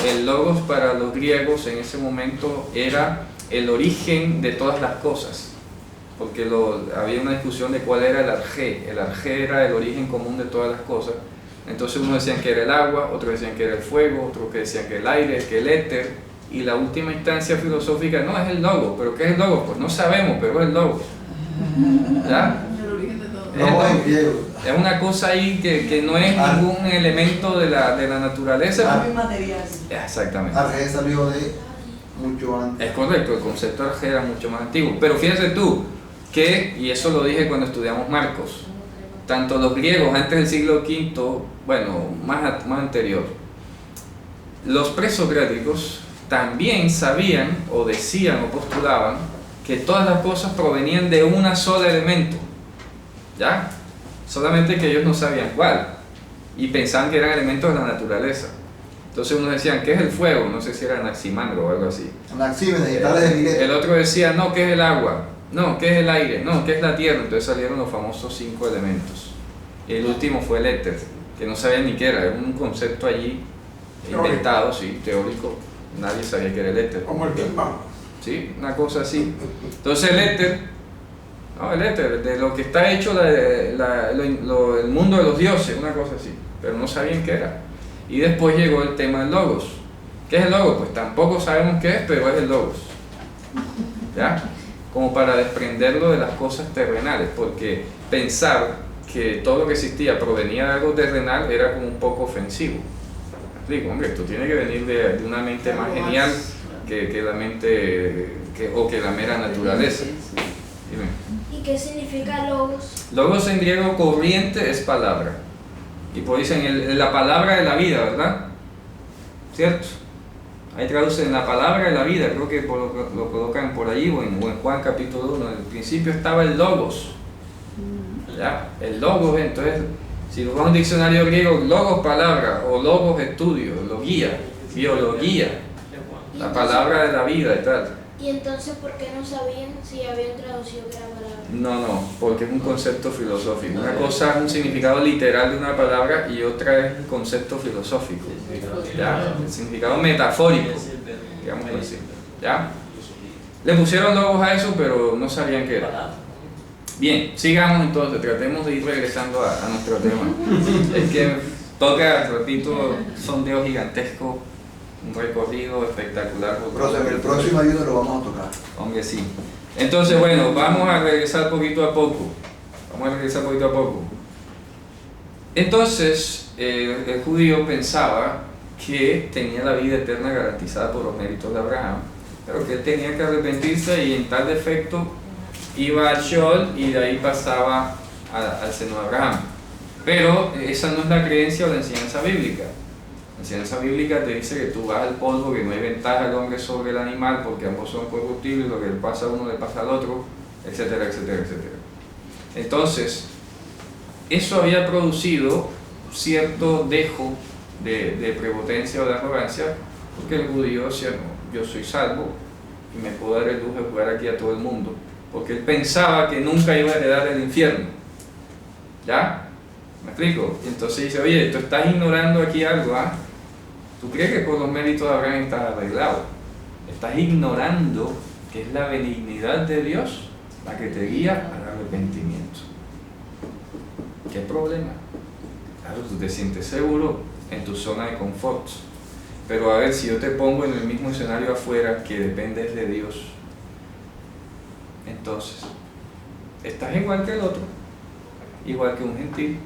S1: El logos para los griegos en ese momento era el origen de todas las cosas. Porque había una discusión de cuál era el arjé. El arjé era el origen común de todas las cosas. Entonces unos decían que era el agua, otros decían que era el fuego, otros que decían que el aire, que el éter. Y la última instancia filosófica no es el logos. ¿Pero qué es el logos? Pues no sabemos, pero es el logos. ¿Ya?
S4: El origen de todo.
S5: No en griego.
S1: Es una cosa ahí que no es ningún elemento de la naturaleza.
S7: Muy material.
S1: Exactamente.
S5: Arge salió de mucho antes.
S1: Es correcto, el concepto de arjé era mucho más antiguo. Pero fíjate tú, que, y eso lo dije cuando estudiamos Marcos, tanto los griegos antes del siglo V, bueno, más anterior, los presocráticos también sabían o decían o postulaban que todas las cosas provenían de un solo elemento, ¿ya? Solamente que ellos no sabían cuál y pensaban que eran elementos de la naturaleza. Entonces unos decían, ¿qué es el fuego? No sé si era Anaximandro o algo así.
S5: Anaxímenes y tales de Mileto.
S1: El otro decía, no, ¿qué es el agua? No, ¿qué es el aire? No, ¿qué es la tierra? Entonces salieron los famosos 5 elementos. Y el último fue el éter, que no sabían ni qué era un concepto allí inventado, sí, teórico. Nadie sabía qué era el éter.
S2: Como el Big Bang.
S1: ¿sí? Una cosa así. Entonces el éter, de lo que está hecho el mundo de los dioses, una cosa así, pero no sabían qué era. Y después llegó el tema del logos. ¿Qué es el logos? Pues tampoco sabemos qué es, pero es el logos. ¿Ya? Como para desprenderlo de las cosas terrenales, porque pensar que todo lo que existía provenía de algo terrenal era como un poco ofensivo. ¿Me explico? Hombre, esto tiene que venir de una mente más genial que la mente o que la mera naturaleza. Dime.
S8: ¿Y qué significa logos?
S1: Logos en griego corriente es palabra. Y pues dicen la palabra de la vida, ¿verdad? ¿Cierto? Ahí traducen la palabra de la vida, creo que lo colocan por ahí o en Juan capítulo 1. En el principio estaba el logos. ¿Ya? El logos, entonces, si lo vas a un diccionario griego, logos palabra o logos estudio, logía, biología, la palabra de la vida y tal.
S8: ¿Y entonces por qué no sabían si habían traducido que era palabra?
S1: No, porque es un concepto filosófico. Una cosa es un significado literal de una palabra y otra es el concepto filosófico. ¿Ya? El significado metafórico, digamos así. ¿Ya? Le pusieron logos a eso, pero no sabían qué era. Bien, sigamos entonces, tratemos de ir regresando a nuestro tema. Es que toca, repito, sondeo gigantesco, un recorrido espectacular.
S5: El próximo ayuno lo vamos a tocar.
S1: Hombre, sí. Entonces, bueno, vamos a regresar poquito a poco. Entonces, el judío pensaba que tenía la vida eterna garantizada por los méritos de Abraham, pero que él tenía que arrepentirse y en tal defecto iba al Sheol y de ahí pasaba al seno de Abraham. Pero esa no es la creencia o la enseñanza bíblica. La enseñanza bíblica te dice que tú vas al polvo, que no hay ventaja del hombre sobre el animal porque ambos son corruptibles, lo que le pasa a uno le pasa al otro, etcétera, etcétera, etcétera. Entonces, eso había producido cierto dejo de prepotencia o de arrogancia, porque el judío decía, no, yo soy salvo y me puedo dar el lujo de jugar aquí a todo el mundo, porque él pensaba que nunca iba a heredar el infierno. ¿Ya? ¿Me explico? Y entonces dice, oye, tú estás ignorando aquí algo, ¿ah? ¿Tú crees que por los méritos de Abraham estás arreglado? Estás ignorando que es la benignidad de Dios la que te guía al arrepentimiento. ¿Qué problema? Claro, tú te sientes seguro en tu zona de confort, pero a ver, si yo te pongo en el mismo escenario afuera que dependes de Dios, entonces estás igual que el otro, igual que un gentil.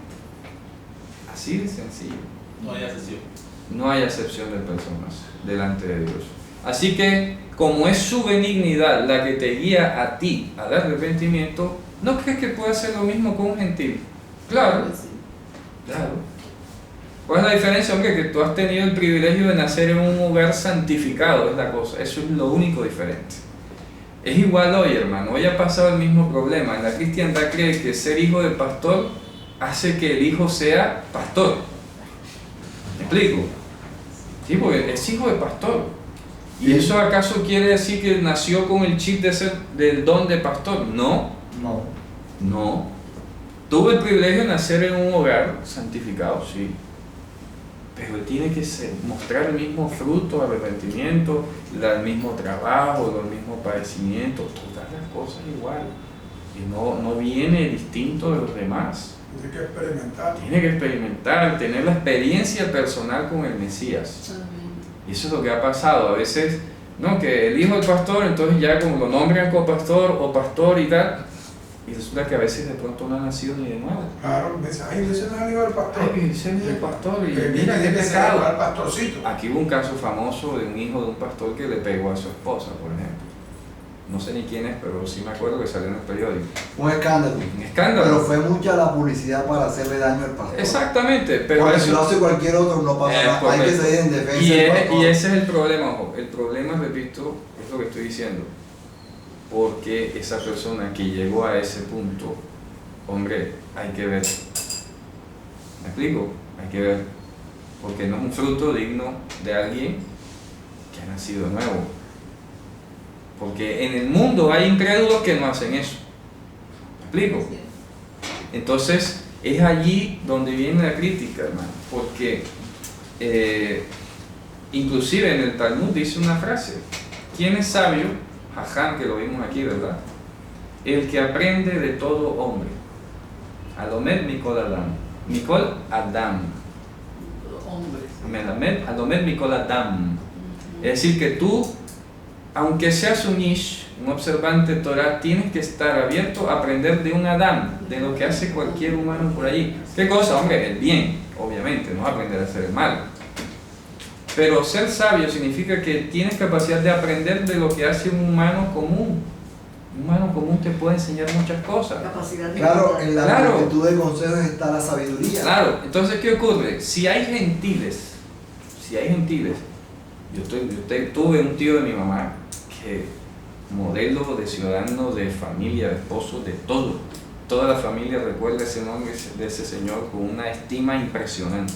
S1: Así de sencillo.
S3: No hay excepción.
S1: No hay acepción de personas delante de Dios. Así que, como es su benignidad la que te guía a ti al arrepentimiento, ¿no crees que puede hacer lo mismo con un gentil? Claro, claro. ¿Cuál es la diferencia? Hombre, que tú has tenido el privilegio de nacer en un hogar santificado, es la cosa. Eso es lo único diferente. Es igual hoy, hermano. Hoy ha pasado el mismo problema. En la cristiandad cree que ser hijo de pastor hace que el hijo sea pastor. ¿Me explico? Sí, porque es hijo de pastor. ¿Y eso acaso quiere decir que nació con el chip de ser del don de pastor? No. No. Tuvo el privilegio de nacer en un hogar santificado, sí. Pero él tiene que mostrar el mismo fruto, arrepentimiento, el mismo trabajo, el mismo padecimiento, todas las cosas igual. Y no viene distinto de los demás.
S2: Tiene que experimentar.
S1: Tiene que experimentar, tener la experiencia personal con el Mesías. Y eso es lo que ha pasado. A veces, no, que el hijo del pastor, entonces ya como lo nombran copastor o pastor y tal, y resulta que a veces de pronto no ha nacido ni de nuevo.
S2: Claro, me dice, ay, ese no es el hijo del pastor.
S1: Ay, ese es el pastor, y
S2: Que
S1: mira qué
S2: tiene que ser
S1: pecado.
S2: al pastorcito.
S1: Aquí hubo un caso famoso de un hijo de un pastor que le pegó a su esposa, por ejemplo. No sé ni quién es, pero sí me acuerdo que salió en el periódico.
S5: Un escándalo.
S1: Un escándalo.
S5: Pero fue mucha la publicidad para hacerle daño al pastor.
S1: Exactamente, pero
S5: Porque
S1: eso-
S5: si lo hace cualquier otro no pasa nada. Hay que
S1: correcto.
S5: salir en defensa
S1: Y,
S5: del pastor.
S1: y ese es el problema, ojo. El problema, repito, es lo que estoy diciendo. Porque esa persona que llegó a ese punto, hombre, hay que ver. ¿Me explico? Hay que ver. Porque no es un fruto digno de alguien que ha nacido nuevo. Porque en el mundo hay incrédulos que no hacen eso. ¿Me explico? Entonces, es allí donde viene la crítica, hermano. Porque inclusive en el Talmud dice una frase: ¿quién es sabio Jajam, que lo vimos aquí, ¿verdad? El que aprende de todo hombre. Alomed Mikol Adam. Mikol Adam.
S4: Hombres.
S1: Melamed Alomed Mikol Adam. Es decir, que tú, aunque seas un ish, un observante de Torah, tienes que estar abierto a aprender de un Adam, de lo que hace cualquier humano por allí. ¿Qué cosa? Hombre, el bien, obviamente, no aprender a hacer el mal. Pero ser sabio significa que tienes capacidad de aprender de lo que hace un humano común. Un humano común te puede enseñar muchas cosas.
S7: Capacidad de
S5: Claro, en la
S1: Claro.
S5: multitud de consejos está la sabiduría.
S1: Claro, entonces ¿qué ocurre? Si hay gentiles, yo tuve un tío de mi mamá que modelo de ciudadano, de familia, de esposo, de todo. Toda la familia recuerda ese nombre de ese señor con una estima impresionante.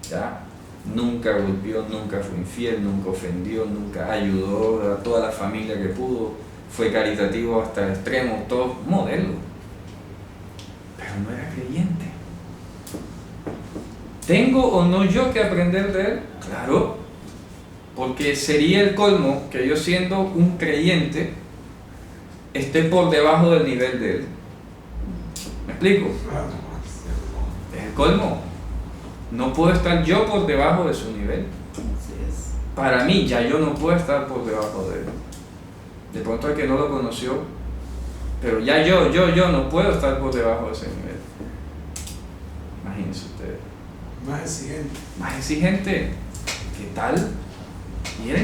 S1: ¿Ya? Nunca golpeó, nunca fue infiel, nunca ofendió, nunca ayudó a toda la familia que pudo, fue caritativo hasta el extremo, todo modelo. Pero no era creyente. ¿Tengo o no yo que aprender de él? Claro, porque sería el colmo que yo, siendo un creyente, esté por debajo del nivel de él. ¿Me explico? Es el colmo. No puedo estar yo por debajo de su nivel. Para mí, ya yo no puedo estar por debajo de él. De pronto el que no lo conoció, pero ya yo no puedo estar por debajo de ese nivel. Imagínense ustedes.
S2: Más exigente.
S1: Más exigente. ¿Qué tal? Y era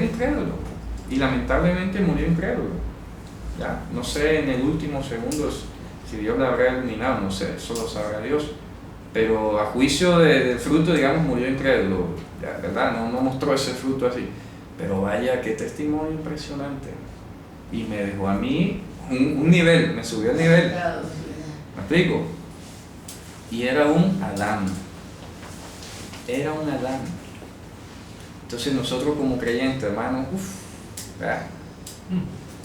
S1: incrédulo. Y lamentablemente murió incrédulo. ¿Ya? No sé en el último segundo si Dios le habrá iluminado, no sé, eso lo sabrá Dios. Pero a juicio del fruto, digamos, murió incrédulo, ya, ¿verdad? No mostró ese fruto así. Pero vaya, qué testimonio impresionante. Y me dejó a mí un nivel, me subió el nivel. ¿Me explico? Y era un Adán. Era un Adán. Entonces nosotros como creyentes, hermanos,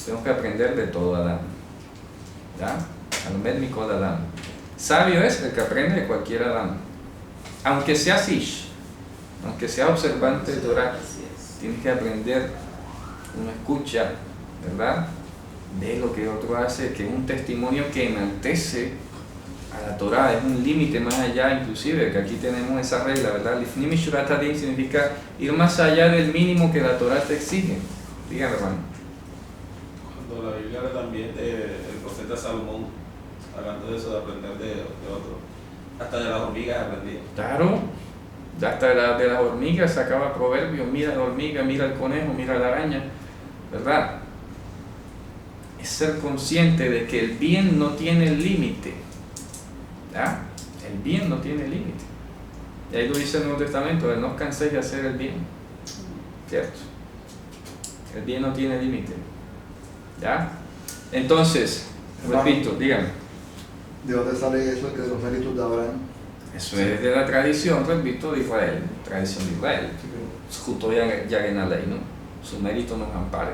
S1: tenemos que aprender de todo Adán. ¿Ya? Alomed Mikol Adán. Sabio es el que aprende de cualquier Adán. Aunque sea Sish, aunque sea observante de Torah, tienes que aprender, uno escucha, ¿verdad? Ve lo que otro hace, que es un testimonio que enaltece a la Torah, es un límite más allá, inclusive, que aquí tenemos esa regla, ¿verdad? Lifnim Mishurat Hadin significa ir más allá del mínimo que la Torah te exige. Díganme, hermano.
S3: Cuando la Biblia habla también del profeta Salomón, hablando de eso, de aprender de otro, hasta de las hormigas aprendí.
S1: Claro, hasta de las hormigas sacaba proverbios, mira la hormiga, mira el conejo, mira la araña, ¿verdad? Es ser consciente de que el bien no tiene límite, ¿ya? El bien no tiene límite. Y ahí lo dice el Nuevo Testamento, de no os canséis de hacer el bien, ¿cierto? El bien no tiene límite, ¿ya? Entonces, repito, dígame.
S5: ¿De dónde sale eso que de los méritos de Abraham?
S1: Eso es de la tradición, repito, de Israel, tradición de Israel. Justo ya en la ley, ¿no? Su mérito nos ampare.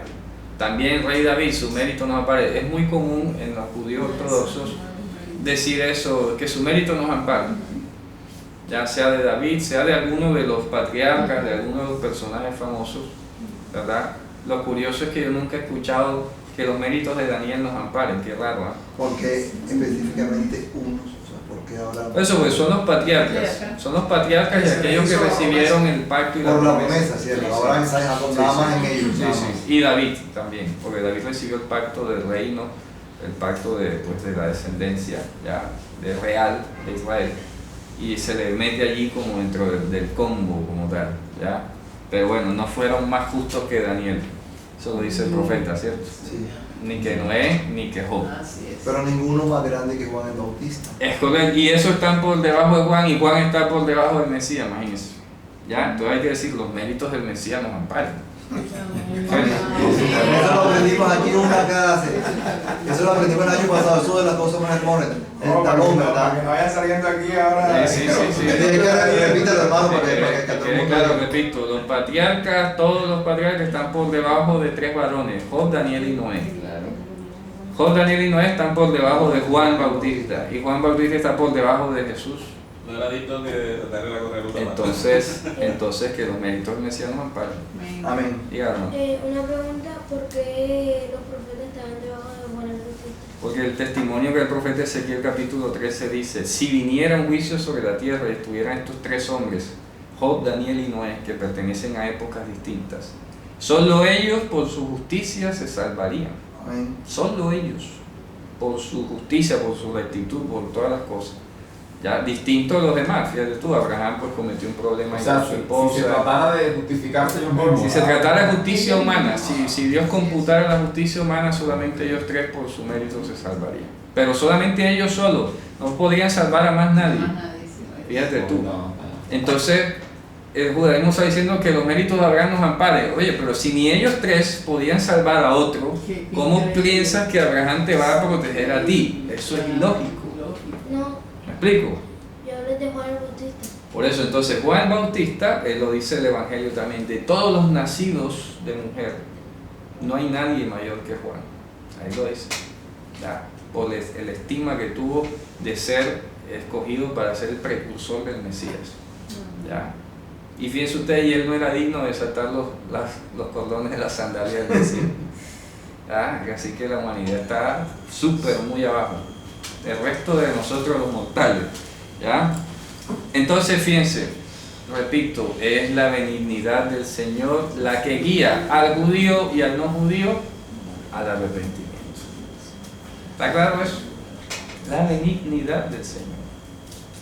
S1: También el rey David, su mérito nos ampare. Es muy común en los judíos ortodoxos decir eso, que su mérito nos ampare. Ya sea de David, sea de alguno de los patriarcas, de alguno de los personajes famosos, ¿verdad? Lo curioso es que yo nunca he escuchado que los méritos de Daniel nos amparen, qué raro, ¿eh?
S5: Porque específicamente unos, o sea, porque Abraham.
S1: Eso, pues son los patriarcas y aquellos que recibieron el pacto y la
S5: por la
S1: promesa.
S5: promesa, ¿cierto? Abraham, Isaac, Jacob, nada más en ellos.
S1: Sí,
S5: nada
S1: sí.
S5: más.
S1: Y David también, porque David recibió el pacto del reino, el pacto de la descendencia ya, de real de Israel, y se le mete allí como dentro del combo como tal, ¿ya? Pero bueno, no fueron más justos que Daniel, eso lo dice el profeta, ¿cierto?
S5: Sí.
S1: Ni que Noé, ni que Job.
S4: Así es.
S5: Pero ninguno más grande que Juan el Bautista.
S1: Es correcto, y eso están por debajo de Juan, y Juan está por debajo del Mesías, imagínense. ¿Ya? Entonces hay que decir, los méritos del Mesías nos amparan.
S5: Eso lo aprendimos aquí en una clase. Eso lo aprendimos el año pasado. Eso de las cosas más hermosas. El talón,
S2: Para que
S5: ¿verdad?
S2: no vaya saliendo aquí ahora.
S1: Sí.
S5: Repítelo, hermano, para que todo el
S1: Quede
S5: mundo
S1: claro,
S5: oiga.
S1: repito, los patriarcas, todos los patriarcas están por debajo de 3 varones, Job, Daniel y Noé. Job, Daniel y Noé están por debajo de Juan Bautista, y Juan Bautista está por debajo de Jesús.
S3: No era digno de darle la corredura.
S1: Entonces que los méritos del Mesías nos amparen.
S5: Amén.
S1: Díganos.
S8: Una pregunta, ¿por qué los profetas estaban debajo de Juan el Bautista?
S1: Porque el testimonio que el profeta Ezequiel capítulo 13 dice: si viniera un juicio sobre la tierra y estuvieran estos tres hombres, Job, Daniel y Noé, que pertenecen a épocas distintas, solo ellos por su justicia se salvarían.
S5: Amén.
S1: Solo ellos, por su justicia, por su rectitud, por todas las cosas. Ya distinto a los demás, fíjate tú, Abraham pues cometió un problema
S10: O sea,
S1: con su esposa.
S10: si se tratara de justificarse ellos mismos.
S1: Si se tratara de justicia humana, si Dios computara la justicia humana, solamente ellos tres por su mérito se salvarían. Pero solamente ellos solos, no podrían salvar a más nadie. Fíjate tú. Entonces, el judaísmo está diciendo que los méritos de Abraham nos amparen. Oye, pero si ni ellos tres podían salvar a otro, ¿cómo piensas que Abraham te va a proteger a ti? Eso es ilógico.
S8: No,
S1: ¿Me explico?
S8: yo hablé de Juan el Bautista.
S1: Por eso, entonces, Juan Bautista, él lo dice el Evangelio también, de todos los nacidos de mujer, no hay nadie mayor que Juan. Ahí lo dice. Ya, por el estima que tuvo de ser escogido para ser el precursor del Mesías. ¿Ya? Y fíjense ustedes, y él no era digno de desatar los cordones de las sandalias del Mesías. ¿Ya? Así que la humanidad está súper muy abajo. El resto de nosotros los mortales. ¿Ya? Entonces fíjense, repito, es la benignidad del Señor la que guía al judío y al no judío al arrepentimiento. ¿Está claro eso? La benignidad del Señor,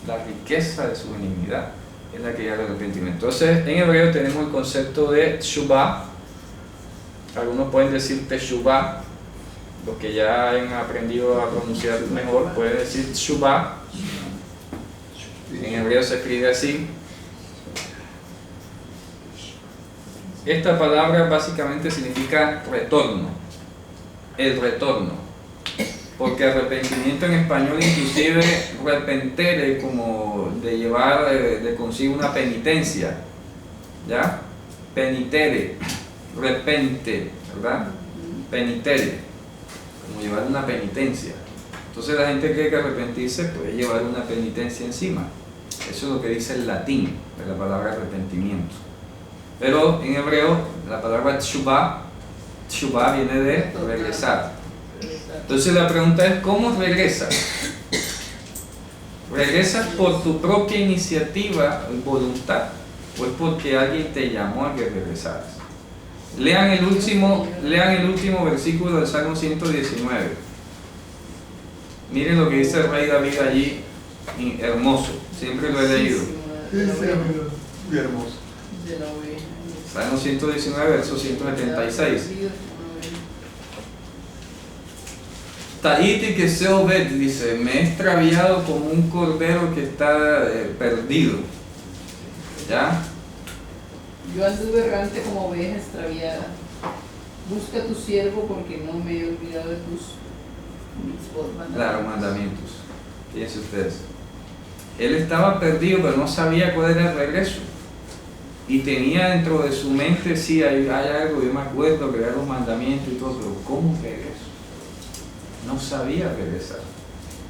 S1: la riqueza de su benignidad es la que guía al arrepentimiento. Entonces en hebreo tenemos el concepto de teshuvah. Algunos pueden decir teshuvah. Los que ya han aprendido a pronunciar mejor pueden decir teshuvah. En hebreo se escribe así. Esta palabra básicamente significa retorno. El retorno. Porque arrepentimiento en español inclusive repentere, como de llevar de consigo una penitencia. ¿Ya? Penitere. Repente, ¿verdad? Penitere. Como llevar una penitencia. Entonces la gente cree que arrepentirse puede llevar una penitencia encima. Eso es lo que dice el latín de la palabra arrepentimiento. Pero en hebreo la palabra teshuvah viene de regresar. Entonces la pregunta es, ¿cómo regresas? ¿Regresas por tu propia iniciativa y voluntad o es porque alguien te llamó a que regresaras? Lean el último versículo del Salmo 119. Miren lo que dice el rey David allí, hermoso, siempre lo he leído.
S5: Muy hermoso.
S1: Salmo 119, verso 176. Tahiti que se obed, dice, me he extraviado como un cordero que está perdido. ¿Ya?
S4: Yo anduve errante como oveja extraviada. Busca a tu siervo porque no me he olvidado de tus mandamientos.
S1: Claro, mandamientos. Fíjense ustedes. Él estaba perdido, pero no sabía cuál era el regreso. Y tenía dentro de su mente, sí, hay algo, yo me acuerdo que eran los mandamientos y todo, pero ¿cómo regreso? No sabía regresar.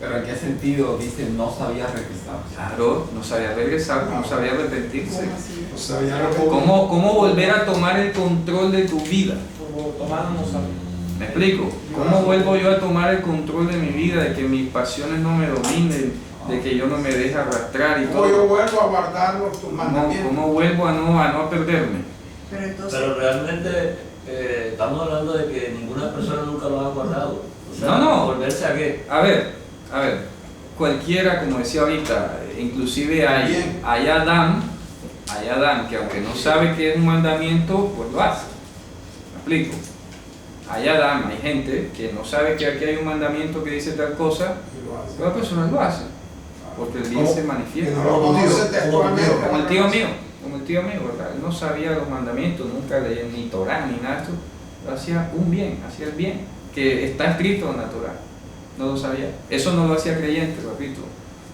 S10: Pero ¿en qué sentido dice no sabía regresar?
S1: Claro, no sabía regresar, no sabía arrepentirse.
S2: No sabía
S1: ¿Cómo volver a tomar el control de tu vida? ¿Me explico? ¿Cómo vuelvo yo a tomar el control de mi vida, de que mis pasiones no me dominen, de que yo no me deje arrastrar y
S2: ¿Cómo yo
S1: todo?
S2: vuelvo a guardar tus mandamientos?
S1: ¿Cómo vuelvo a no perderme?
S9: Pero realmente estamos hablando de que ninguna persona nunca lo ha guardado. O sea,
S1: No.
S9: ¿volverse a qué?
S1: A ver, cualquiera, como decía ahorita, inclusive hay Adán, que aunque no sabe que es un mandamiento, pues lo hace. ¿Me explico? Hay Adán, hay gente que no sabe que aquí hay un mandamiento que dice tal cosa, pero la persona lo hace, porque el bien se manifiesta.
S2: Que no lo conoce textualmente.
S1: Como el tío mío, ¿verdad? Él no sabía los mandamientos, nunca leía ni Torah ni nada de esto, lo hacía hacía el bien, que está escrito en la Torah. No lo sabía. Eso no lo hacía creyente, repito,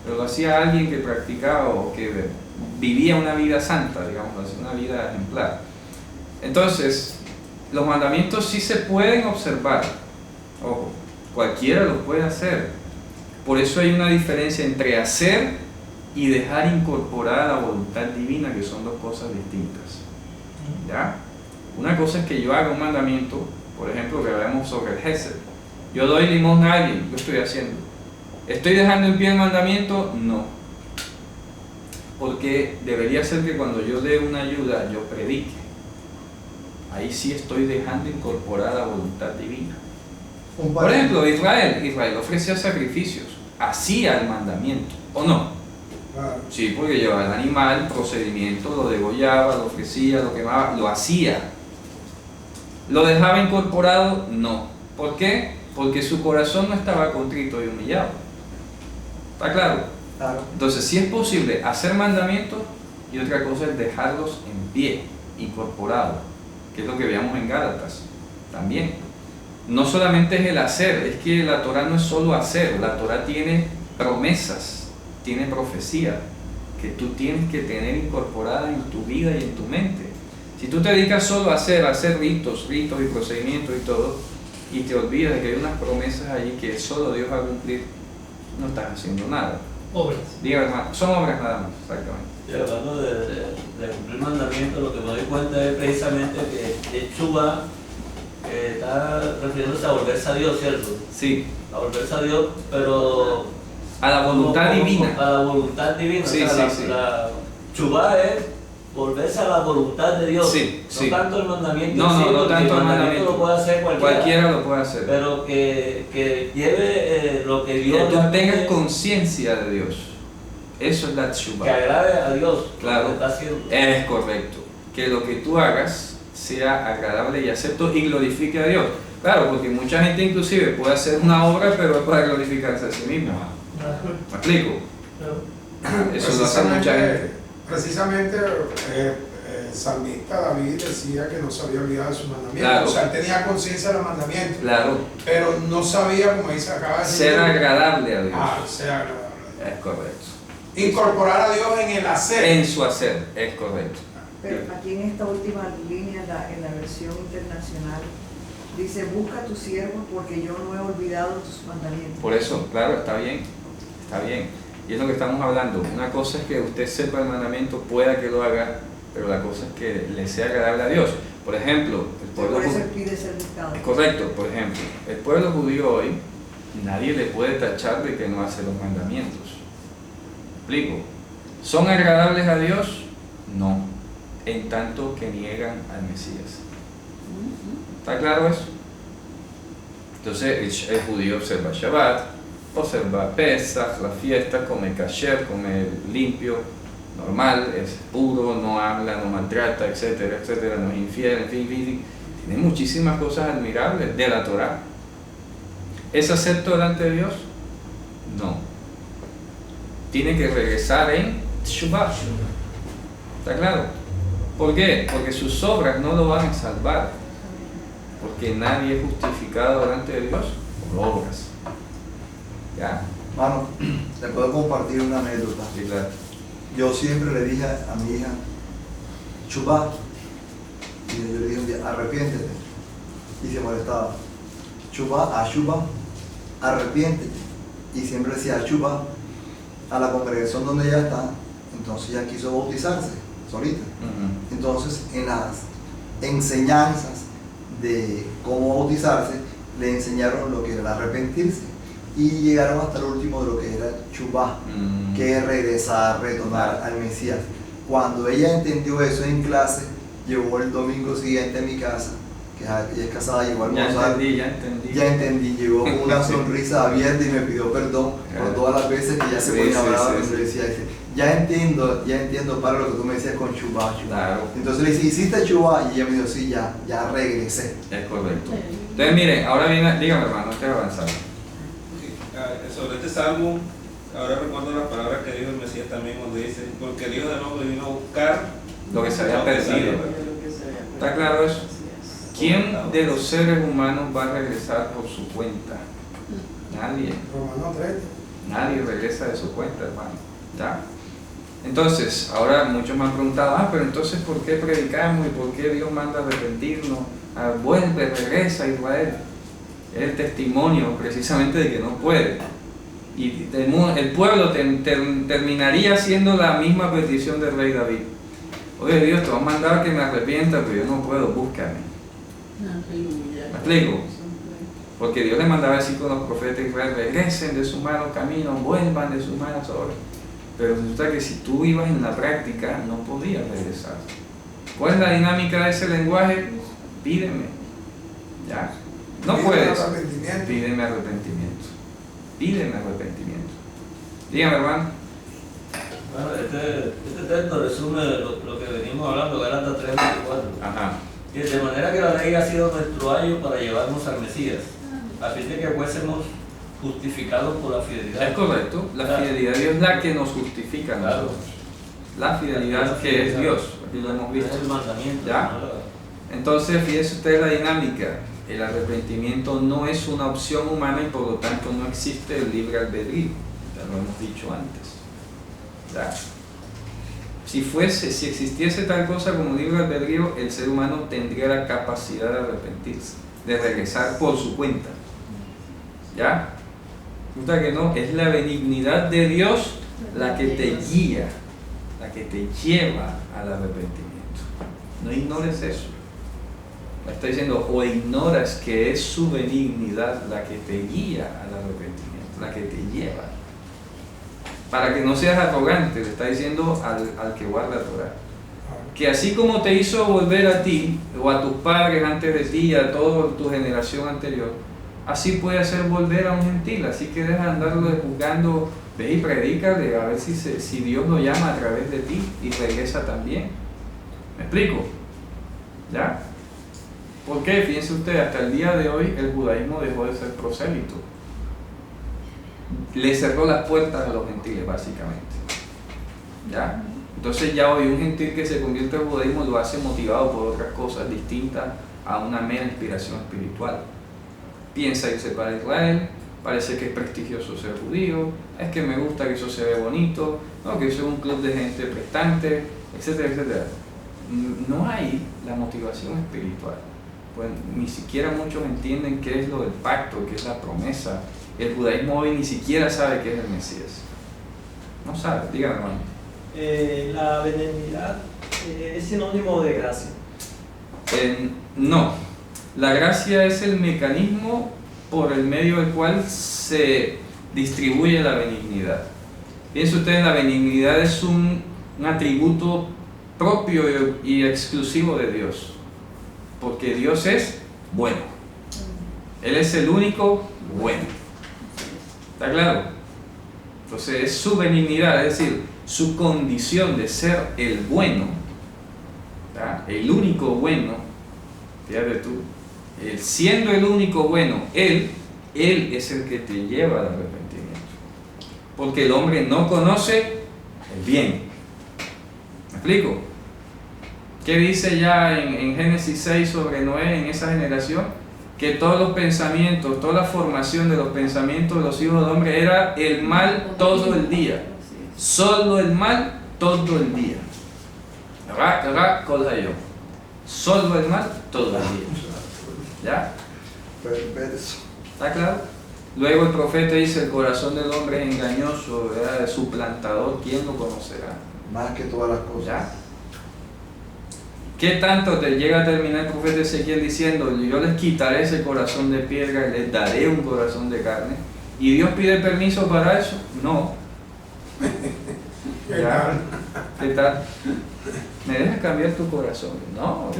S1: pero lo hacía alguien que practicaba o que vivía una vida santa, digamos, una vida ejemplar. Entonces, los mandamientos sí se pueden observar. Ojo, cualquiera los puede hacer. Por eso hay una diferencia entre hacer y dejar incorporada la voluntad divina, que son dos cosas distintas. ¿Ya? Una cosa es que yo haga un mandamiento, por ejemplo, que hablamos sobre el Hesed. Yo doy limosna a alguien, lo estoy haciendo. ¿Estoy dejando en pie el mandamiento? No. Porque debería ser que cuando yo dé una ayuda, yo predique. Ahí sí estoy dejando incorporada la voluntad divina. Por ejemplo, Israel ofrecía sacrificios, hacía el mandamiento, ¿o no?
S2: Claro.
S1: Sí, porque llevaba el animal, procedimiento, lo degollaba, lo ofrecía, lo quemaba, lo hacía. ¿Lo dejaba incorporado? No. ¿Por qué? Porque su corazón no estaba contrito y humillado. ¿Está claro?
S5: Claro.
S1: Entonces, sí es posible hacer mandamientos y otra cosa es dejarlos en pie, incorporados, que es lo que veíamos en Gálatas también. No solamente es el hacer, es que la Torah no es solo hacer, la Torah tiene promesas, tiene profecía que tú tienes que tener incorporada en tu vida y en tu mente. Si tú te dedicas solo a hacer ritos y procedimientos y todo, y te olvidas de que hay unas promesas allí que solo Dios va a cumplir, no estás haciendo nada.
S6: Obras.
S1: Diga, hermano, son obras nada más, exactamente.
S9: Y hablando de cumplir mandamientos, lo que me doy cuenta es precisamente que Tshuva está refiriéndose a volverse a Dios, ¿cierto?
S1: Sí.
S9: A volverse a Dios, pero
S1: a la voluntad divina.
S9: A la voluntad divina.
S1: Sí,
S9: o sea,
S1: sí.
S9: la Tshuva es volverse a la voluntad de Dios.
S1: Sí,
S9: no
S1: sí.
S9: tanto el mandamiento.
S1: No,
S9: en sí,
S1: no
S9: porque
S1: tanto
S9: el
S1: el mandamiento.
S9: lo puede hacer
S1: Cualquiera lo puede hacer.
S9: Pero que lleve lo que
S1: Que
S9: Dios.
S1: tú tengas conciencia de Dios. Eso es la tshuva.
S9: Que agrade a Dios.
S1: Claro.
S9: Lo que está haciendo.
S1: Es correcto. Que lo que tú hagas sea agradable y acepto y glorifique a Dios. Claro, porque mucha gente inclusive puede hacer una obra, pero es para glorificarse a sí mismo. ¿Me explico? Eso lo hace mucha gente.
S2: Precisamente el salmista David decía que no se había olvidado de sus mandamientos.
S1: Claro.
S2: O sea, él tenía conciencia de los mandamientos.
S1: Claro.
S2: Pero no sabía, como dice acá,
S1: Ser agradable a Dios.
S2: Ser agradable.
S1: Es correcto.
S2: Incorporar a Dios en el hacer.
S1: En su hacer, es correcto.
S7: Pero aquí en esta última línea, en la versión internacional, dice, busca a tu siervo porque yo no he olvidado tus mandamientos.
S1: Por eso, claro, está bien. Está bien. Y es lo que estamos hablando. Una cosa es que usted sepa el mandamiento, pueda que lo haga, pero la cosa es que le sea agradable a Dios. Por ejemplo, el pueblo
S7: Por eso
S1: judío.
S7: él pide ser buscado.
S1: Correcto, por ejemplo, el pueblo judío hoy, nadie le puede tachar de que no hace los mandamientos. ¿Me explico? ¿Son agradables a Dios? No, en tanto que niegan al Mesías. ¿Está claro eso? Entonces el judío observa Shabbat, observa Pesach, la fiesta, come kasher, come limpio, normal, es puro, no habla, no maltrata, etcétera, etcétera, no es infiel, en fin. Tiene muchísimas cosas admirables de la Torah. ¿Es acepto delante de Dios? No. Tiene que regresar en Teshuvah. ¿Está claro? ¿Por qué? Porque sus obras no lo van a salvar. Porque nadie es justificado delante de Dios por obras. ¿Ya?
S5: Mano, le puedo compartir una anécdota.
S1: Sí, claro.
S5: Yo siempre le dije a mi hija, Chubá, y yo le dije un día, arrepiéntete. Y se molestaba. Chubá, Ashubá, arrepiéntete. Y siempre decía Chubá a la congregación donde ella está. Entonces ella quiso bautizarse solita. Entonces en las enseñanzas de cómo bautizarse le enseñaron lo que era el arrepentirse y llegaron hasta el último de lo que era Chubá, que es regresar, retornar al Mesías. Cuando ella entendió eso en clase, llegó el domingo siguiente a mi casa, que ella es casada, llegó a almorzar. Ya entendí, llegó con una sonrisa abierta y me pidió perdón por todas las veces que ya se ponía brava en la universidad. Ya entiendo para lo que tú me decías con Chubá.
S1: Claro.
S5: Entonces le dije, ¿hiciste Chubá? Y ella me dijo, sí, ya regresé.
S1: Es correcto. Entonces miren, ahora viene, dígame hermano, usted va avanzando.
S3: Sobre este salmo, ahora recuerdo las palabras que dijo el Mesías también cuando dice, porque el Hijo del Hombre vino a buscar
S1: lo que se había perdido. ¿Está claro eso? ¿Quién de los seres humanos va a regresar por su cuenta? Nadie.
S2: Romano 30.
S1: Nadie regresa de su cuenta, hermano. ¿Ya? Entonces, ahora muchos me han preguntado, pero entonces ¿por qué predicamos y por qué Dios manda a arrepentirnos? Vuelve, regresa a Israel. Es el testimonio precisamente de que no puede. Y el pueblo terminaría haciendo la misma petición del rey David. Oye Dios, te vas a mandar que me arrepienta, pero yo no puedo, búscame.
S4: Aleluya.
S1: ¿Me explico? Porque Dios le mandaba decir con los profetas de Israel, regresen de sus malos caminos, vuelvan de sus malas obras. Pero resulta que si tú ibas en la práctica, no podías regresar. ¿Cuál es la dinámica de ese lenguaje? Pídeme. ¿Ya? No puedes. Pídeme arrepentimiento. Pídeme arrepentimiento. Dígame, hermano.
S9: Bueno, este texto resume lo que venimos hablando, Gálatas 3:24.
S1: Ajá.
S9: Y de manera que la ley ha sido nuestro ayo para llevarnos al Mesías, a fin de que fuésemos justificados por la fidelidad.
S1: Es correcto. La fidelidad de Dios es la que nos justifica a nosotros. La fidelidad que es Dios. Aquí lo hemos visto.
S9: Es el mandamiento.
S1: ¿Ya? Entonces, fíjese usted la dinámica. El arrepentimiento no es una opción humana y por lo tanto no existe el libre albedrío. Ya lo hemos dicho antes. ¿Ya? Si existiese tal cosa como libre albedrío, el ser humano tendría la capacidad de arrepentirse, de regresar por su cuenta. ¿Ya? Resulta que no, es la benignidad de Dios la que te guía, la que te lleva al arrepentimiento. No ignores eso. Me está diciendo, o ignoras que es su benignidad la que te guía al arrepentimiento, la que te lleva. Para que no seas arrogante, le está diciendo al que guarda la Torah. Que así como te hizo volver a ti, o a tus padres antes de ti, a toda tu generación anterior, así puede hacer volver a un gentil. Así que deja de andarlo juzgando, ve y predícale, a ver si Dios lo llama a través de ti y regresa también. ¿Me explico? ¿Ya? ¿Por qué? Fíjense ustedes, hasta el día de hoy el judaísmo dejó de ser prosélito. Le cerró las puertas a los gentiles, básicamente. ¿Ya? Entonces ya hoy un gentil que se convierte al judaísmo lo hace motivado por otras cosas distintas a una mera inspiración espiritual. Piensa irse para Israel, parece que es prestigioso ser judío, es que me gusta que eso se ve bonito, no, que eso es un club de gente prestante, etcétera, etcétera. No hay la motivación espiritual. Pues ni siquiera muchos entienden qué es lo del pacto, qué es la promesa. El judaísmo hoy ni siquiera sabe qué es el Mesías. No sabe, dígame, hermano.
S11: La benignidad es sinónimo de gracia.
S1: No, la gracia es el mecanismo por el medio del cual se distribuye la benignidad. Piensen ustedes, la benignidad es un atributo propio y exclusivo de Dios, porque Dios es bueno. Él es el único bueno. ¿Está claro? Entonces es su benignidad, es decir, su condición de ser el bueno, ¿tá? El único bueno, fíjate tú, siendo el único bueno, Él es el que te lleva al arrepentimiento. Porque el hombre no conoce el bien. ¿Me explico? ¿Qué dice ya en Génesis 6 sobre Noé en esa generación? Que todos los pensamientos, toda la formación de los pensamientos de los hijos del hombre era el mal todo el día. Solo el mal todo el día. Solo el mal todo el día. ¿Ya?
S5: Perverso.
S1: ¿Está claro? Luego el profeta dice, el corazón del hombre es engañoso, ¿verdad? Es suplantador, ¿quién lo conocerá?
S5: Más que todas las cosas.
S1: ¿Ya? ¿Qué tanto te llega a terminar el profeta Ezequiel diciendo, yo les quitaré ese corazón de piedra y les daré un corazón de carne? ¿Y Dios pide permiso para eso? No. ¿Ya? ¿Qué tal? ¿Me dejas cambiar tu corazón? No.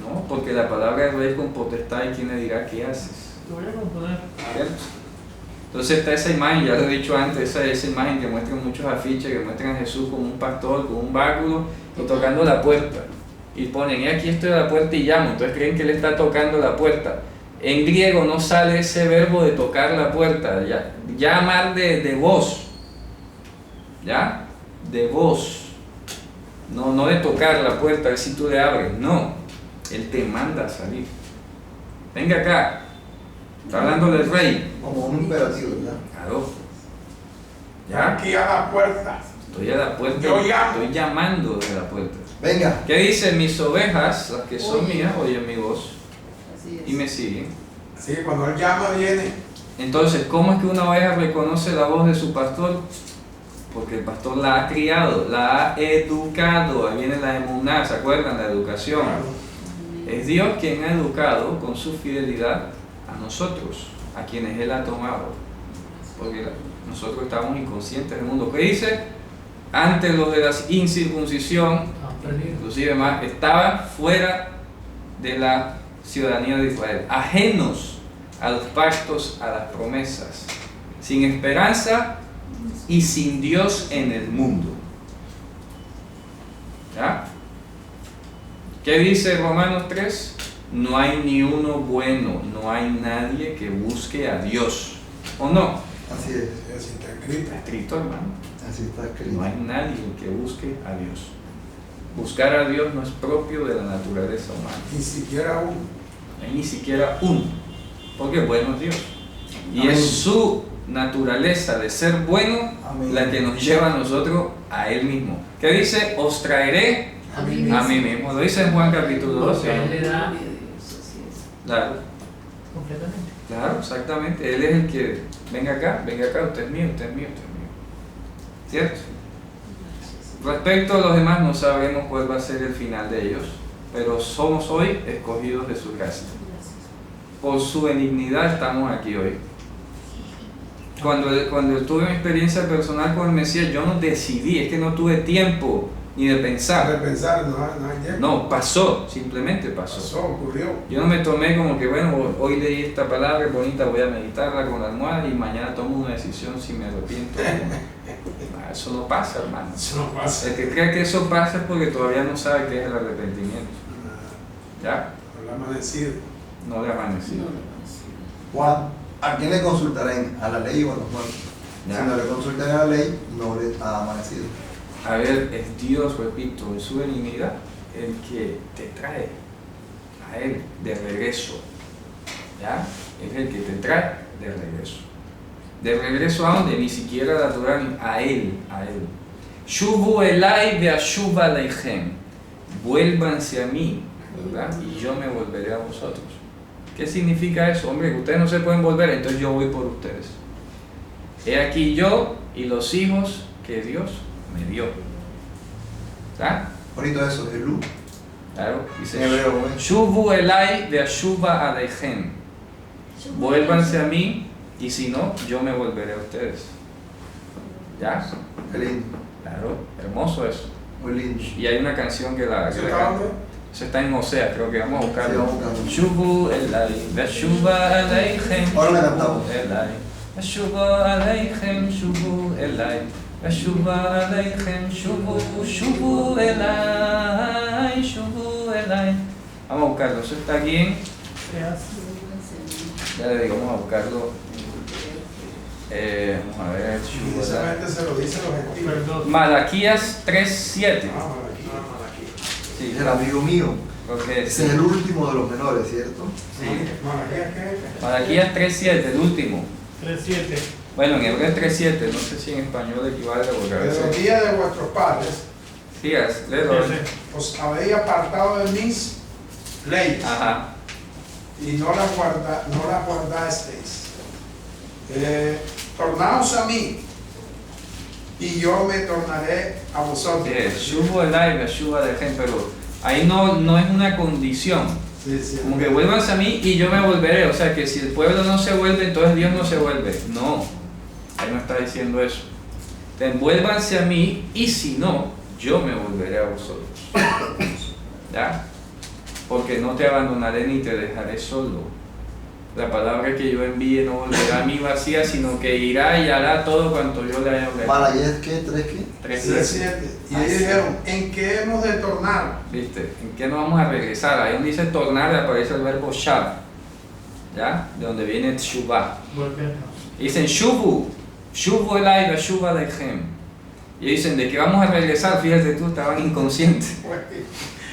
S1: No, porque la palabra del rey con potestad y quién le dirá qué haces.
S6: Lo voy a componer.
S1: ¿Cierto? Entonces está esa imagen, ya lo he dicho antes, esa imagen que muestran muchos afiches, que muestran a Jesús como un pastor, con un báculo y tocando la puerta. Y ponen, y aquí estoy a la puerta y llamo, entonces creen que él está tocando la puerta. En griego no sale ese verbo de tocar la puerta, llamar de voz. ¿Ya? De voz. No de tocar la puerta, a ver si tú le abres, no. Él te manda a salir. Venga acá. Está hablando del rey.
S5: Como un imperativo, ¿verdad?
S1: Claro. ¿Ya?
S2: Aquí a la puerta.
S1: Estoy a la puerta.
S2: Yo llamo.
S1: Estoy llamando desde la puerta.
S5: Venga.
S1: ¿Qué dice? Mis ovejas, las que son
S4: Oye.
S1: mías, oyen mi voz
S4: Así es.
S1: y me siguen.
S2: Sí, cuando él llama viene.
S1: Entonces, ¿cómo es que una oveja reconoce la voz de su pastor? Porque el pastor la ha criado, la ha educado. Ahí viene la emuná, ¿se acuerdan? La educación. Es Dios quien ha educado con su fidelidad a nosotros, a quienes Él ha tomado. Porque nosotros estábamos inconscientes del mundo. ¿Qué dice? Antes los de la incircuncisión, inclusive más, estaban fuera de la ciudadanía de Israel, ajenos a los pactos, a las promesas, sin esperanza y sin Dios en el mundo. ¿Ya? ¿Qué dice Romanos 3? No hay ni uno bueno, no hay nadie que busque a Dios. ¿O no?
S5: Así es.
S2: Así está escrito.
S1: Está escrito, hermano.
S5: Así está escrito.
S1: No hay nadie que busque a Dios. Buscar a Dios no es propio de la naturaleza humana.
S2: Ni siquiera uno.
S1: No hay ni siquiera uno. Porque bueno es Dios. Y
S5: Amén.
S1: es su naturaleza de ser bueno
S5: Amén.
S1: la que nos lleva a nosotros a Él mismo. ¿Qué dice? Os traeré
S4: A mí
S1: a mí mismo. Lo dice en Juan capítulo 12.
S6: Porque Él le da
S1: Claro,
S6: completamente.
S1: claro, exactamente. Él es el que, venga acá, usted es mío, usted es mío, usted es mío. ¿Cierto? Respecto a los demás no sabemos cuál va a ser el final de ellos, pero somos hoy escogidos de su gracia. Por su benignidad estamos aquí hoy. Cuando tuve mi experiencia personal con el Mesías, yo no decidí, es que no tuve tiempo ni de pensar.
S2: De pensar, no hay tiempo.
S1: No, pasó, simplemente pasó.
S2: Pasó, ocurrió.
S1: Yo no me tomé como que, bueno, hoy leí esta palabra bonita, voy a meditarla con la almohada y mañana tomo una decisión si me arrepiento. No, eso no pasa, hermano.
S2: Eso no pasa.
S1: El que cree que eso pasa es porque todavía no sabe qué es el arrepentimiento. ¿Ya?
S2: No le ha amanecido.
S1: No le ha amanecido.
S5: Juan, ¿a quién le consultarán? ¿A la ley o a los muertos?
S1: Ya.
S5: Si no le consultan a la ley, no le ha amanecido.
S1: A ver, es Dios, repito, en su benignidad, el que te trae a Él de regreso. ¿Ya? Es el que te trae de regreso. ¿De regreso a dónde? Ni siquiera a la Torah, a Él, a Él. Shuvu elai ve'ashuva aleichem. Vuélvanse a mí, ¿verdad? Y yo me volveré a vosotros. ¿Qué significa eso? Hombre, que ustedes no se pueden volver, entonces yo voy por ustedes. He aquí yo y los hijos que Dios me dio. ¿Está?
S5: Bonito eso, es luz.
S1: Claro, dice
S5: En hebreo, ¿eh?
S1: Shuvu elai ve'ashuva aleichem. Vuélvanse a mí y si no, yo me volveré a ustedes. ¿Ya?
S5: Qué lindo,
S1: Claro, hermoso eso.
S5: muy lindo.
S1: Y hay una canción que la
S2: ¿Eso
S1: canta.
S2: está dónde?
S1: Eso está en Osea, creo que vamos a
S5: Sí,
S1: buscarlo.
S5: vamos a buscarlo.
S1: Shuvu elai ve'ashuva aleichem.
S5: Ahora la cantamos.
S1: Shuvu elai ve'ashuva aleichem. Shuvu elai ve'ashuva aleichem. Shuvu elai. Shuvu elai. Vamos a buscarlo, eso está aquí en... Ya le digo, vamos a buscarlo. Vamos a ver.
S2: Y esa gente se lo dice a los gentiles.
S6: Perdón.
S1: Malaquías 3:7.
S2: Ah, aquí.
S1: Sí,
S5: Es el amigo mío.
S1: porque
S5: Ese es el último de los menores, ¿cierto?
S1: sí.
S2: Malaquías, ¿qué?
S1: Malaquías 3:7, el último.
S6: 3:7.
S1: Bueno, en hebreo es 3:7, no sé si en español equivale porque a
S2: De los
S1: veces.
S2: días de vuestros padres
S1: Sí, léelo.
S2: os habéis apartado de mis leyes
S1: Ajá.
S2: y no las guardasteis. Tornaos a mí y yo me tornaré a vosotros.
S1: Shuvu elai ve'ashuva aleichem, pero ahí no es una condición.
S2: Sí, sí.
S1: Como que vuélvanse a mí y yo me volveré. O sea que si el pueblo no se vuelve, entonces Dios no se vuelve. No, ahí no está diciendo eso. Entonces, vuélvanse a mí y si no, yo me volveré a vosotros. ¿Ya? Porque no te abandonaré ni te dejaré solo. La palabra que yo envíe no volverá a mí vacía, sino que irá y hará todo cuanto yo le haya ordenado.
S5: Malaquías, ¿qué? ¿3 qué?
S1: 3:7.
S2: Y ellos dijeron, ¿en qué hemos de tornar?
S1: ¿Viste? ¿En qué nos vamos a regresar? Ahí donde dice tornar aparece el verbo shav, ¿ya? De donde viene tshuvah.
S6: Volvernos.
S1: Dicen shuvu elai ve'ashuva aleichem. Y dicen, ¿de qué vamos a regresar? Fíjate tú, estaban inconscientes.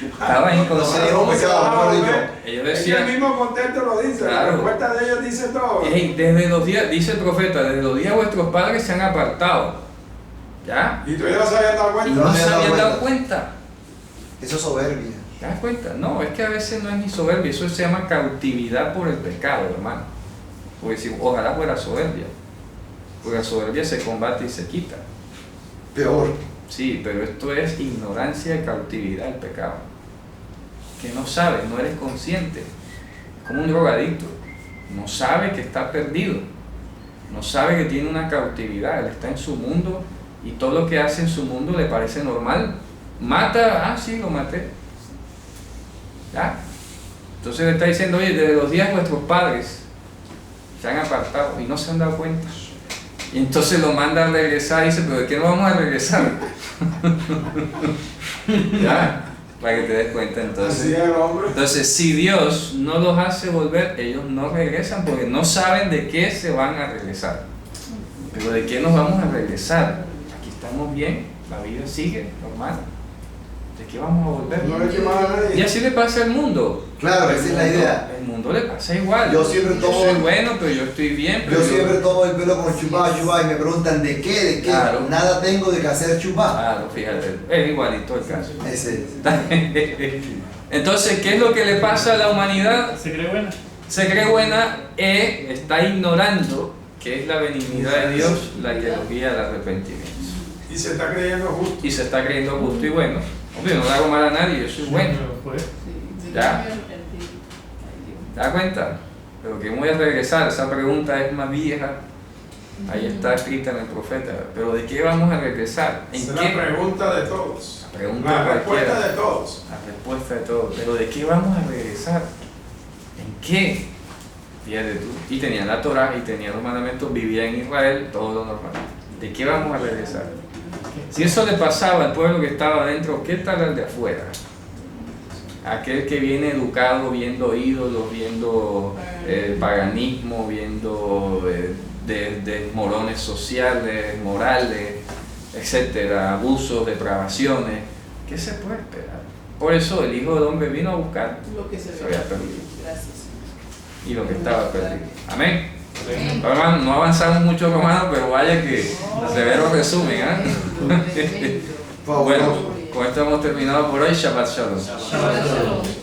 S1: Estaban inconscientes.
S5: No, pecado, mejor dicho.
S1: Ellos
S2: Es que
S1: decían,
S2: el mismo contexto lo dice,
S1: Claro.
S2: la respuesta de ellos dice todo.
S1: "Ey, desde los días, dice el profeta, desde los días vuestros padres se han apartado. ¿Ya?
S2: Y tú ya se habían dado
S1: Y
S2: cuenta.
S1: no se habían dado cuenta.
S5: Eso es soberbia.
S1: ¿Te das cuenta? No, es que a veces no es ni soberbia, eso se llama cautividad por el pecado, hermano. Porque si ojalá fuera soberbia, porque la soberbia se combate y se quita.
S5: Peor.
S1: Sí, pero esto es ignorancia y cautividad del pecado. Que no sabes, no eres consciente. Es como un drogadicto. No sabe que está perdido. No sabe que tiene una cautividad. Él está en su mundo y todo lo que hace en su mundo le parece normal. Mata, sí, lo maté. ¿Ya? Entonces le está diciendo, oye, desde los días de vuestros padres se han apartado y no se han dado cuenta. Y entonces lo manda a regresar y dice, pero ¿de qué no vamos a regresar? ¿Ya? Para que te des cuenta entonces.
S2: Así es el hombre.
S1: Entonces, si Dios no los hace volver, ellos no regresan porque no saben de qué se van a regresar. Pero ¿de qué nos vamos a regresar? Aquí estamos bien, la vida sigue normal. ¿De qué vamos a volver?
S2: No hay que quemar a nadie.
S1: Y así le pasa al mundo.
S5: Claro, esa es la idea.
S1: El mundo le pasa igual.
S5: Yo siempre tomo-
S1: soy bueno, pero yo estoy bien. Pero
S5: Yo siempre tomo el pelo con chupá y me preguntan ¿de qué? ¿De qué?
S1: Claro.
S5: Nada tengo de que hacer chupá.
S1: Claro, fíjate, es igualito el caso.
S5: Ese.
S1: Entonces, ¿qué es lo que le pasa a la humanidad?
S6: ¿Se cree buena?
S1: Se cree buena e está ignorando que es la benignidad de Dios la que los guía al arrepentimiento.
S2: Y se está creyendo justo.
S1: Y se está creyendo justo y bueno. Hombre, no le hago mal a nadie, yo soy bueno.
S6: Pues,
S1: Ya. ¿Te das cuenta? Pero que voy a regresar, esa pregunta es más vieja. Ahí está escrita en el profeta. Pero ¿de qué vamos a regresar? ¿En
S2: Esa es
S1: qué?
S2: la pregunta de todos.
S1: La pregunta
S2: La
S1: cualquiera.
S2: respuesta de todos.
S1: La respuesta de todo. Pero ¿de qué vamos a regresar? ¿En qué? Fíjate tú. Y tenían la Torah y tenían los mandamientos, vivía en Israel, todo lo normal. ¿De qué vamos a regresar? Si eso le pasaba al pueblo que estaba adentro, ¿qué tal al de afuera? Aquel que viene educado viendo ídolos, viendo paganismo, viendo desmorones sociales, morales, etcétera, abusos, depravaciones. ¿Qué se puede esperar? Por eso el Hijo del Hombre vino a buscar
S4: Lo que se
S1: se
S4: ve.
S1: había perdido
S4: Gracias.
S1: y lo que estaba perdido. Amén. Hermano, no avanzamos mucho, Romano, pero vaya que severo resumen.
S4: Tremendo.
S1: Bueno, con esto hemos terminado por hoy. Shabbat Shalom.
S4: Shabbat shalom.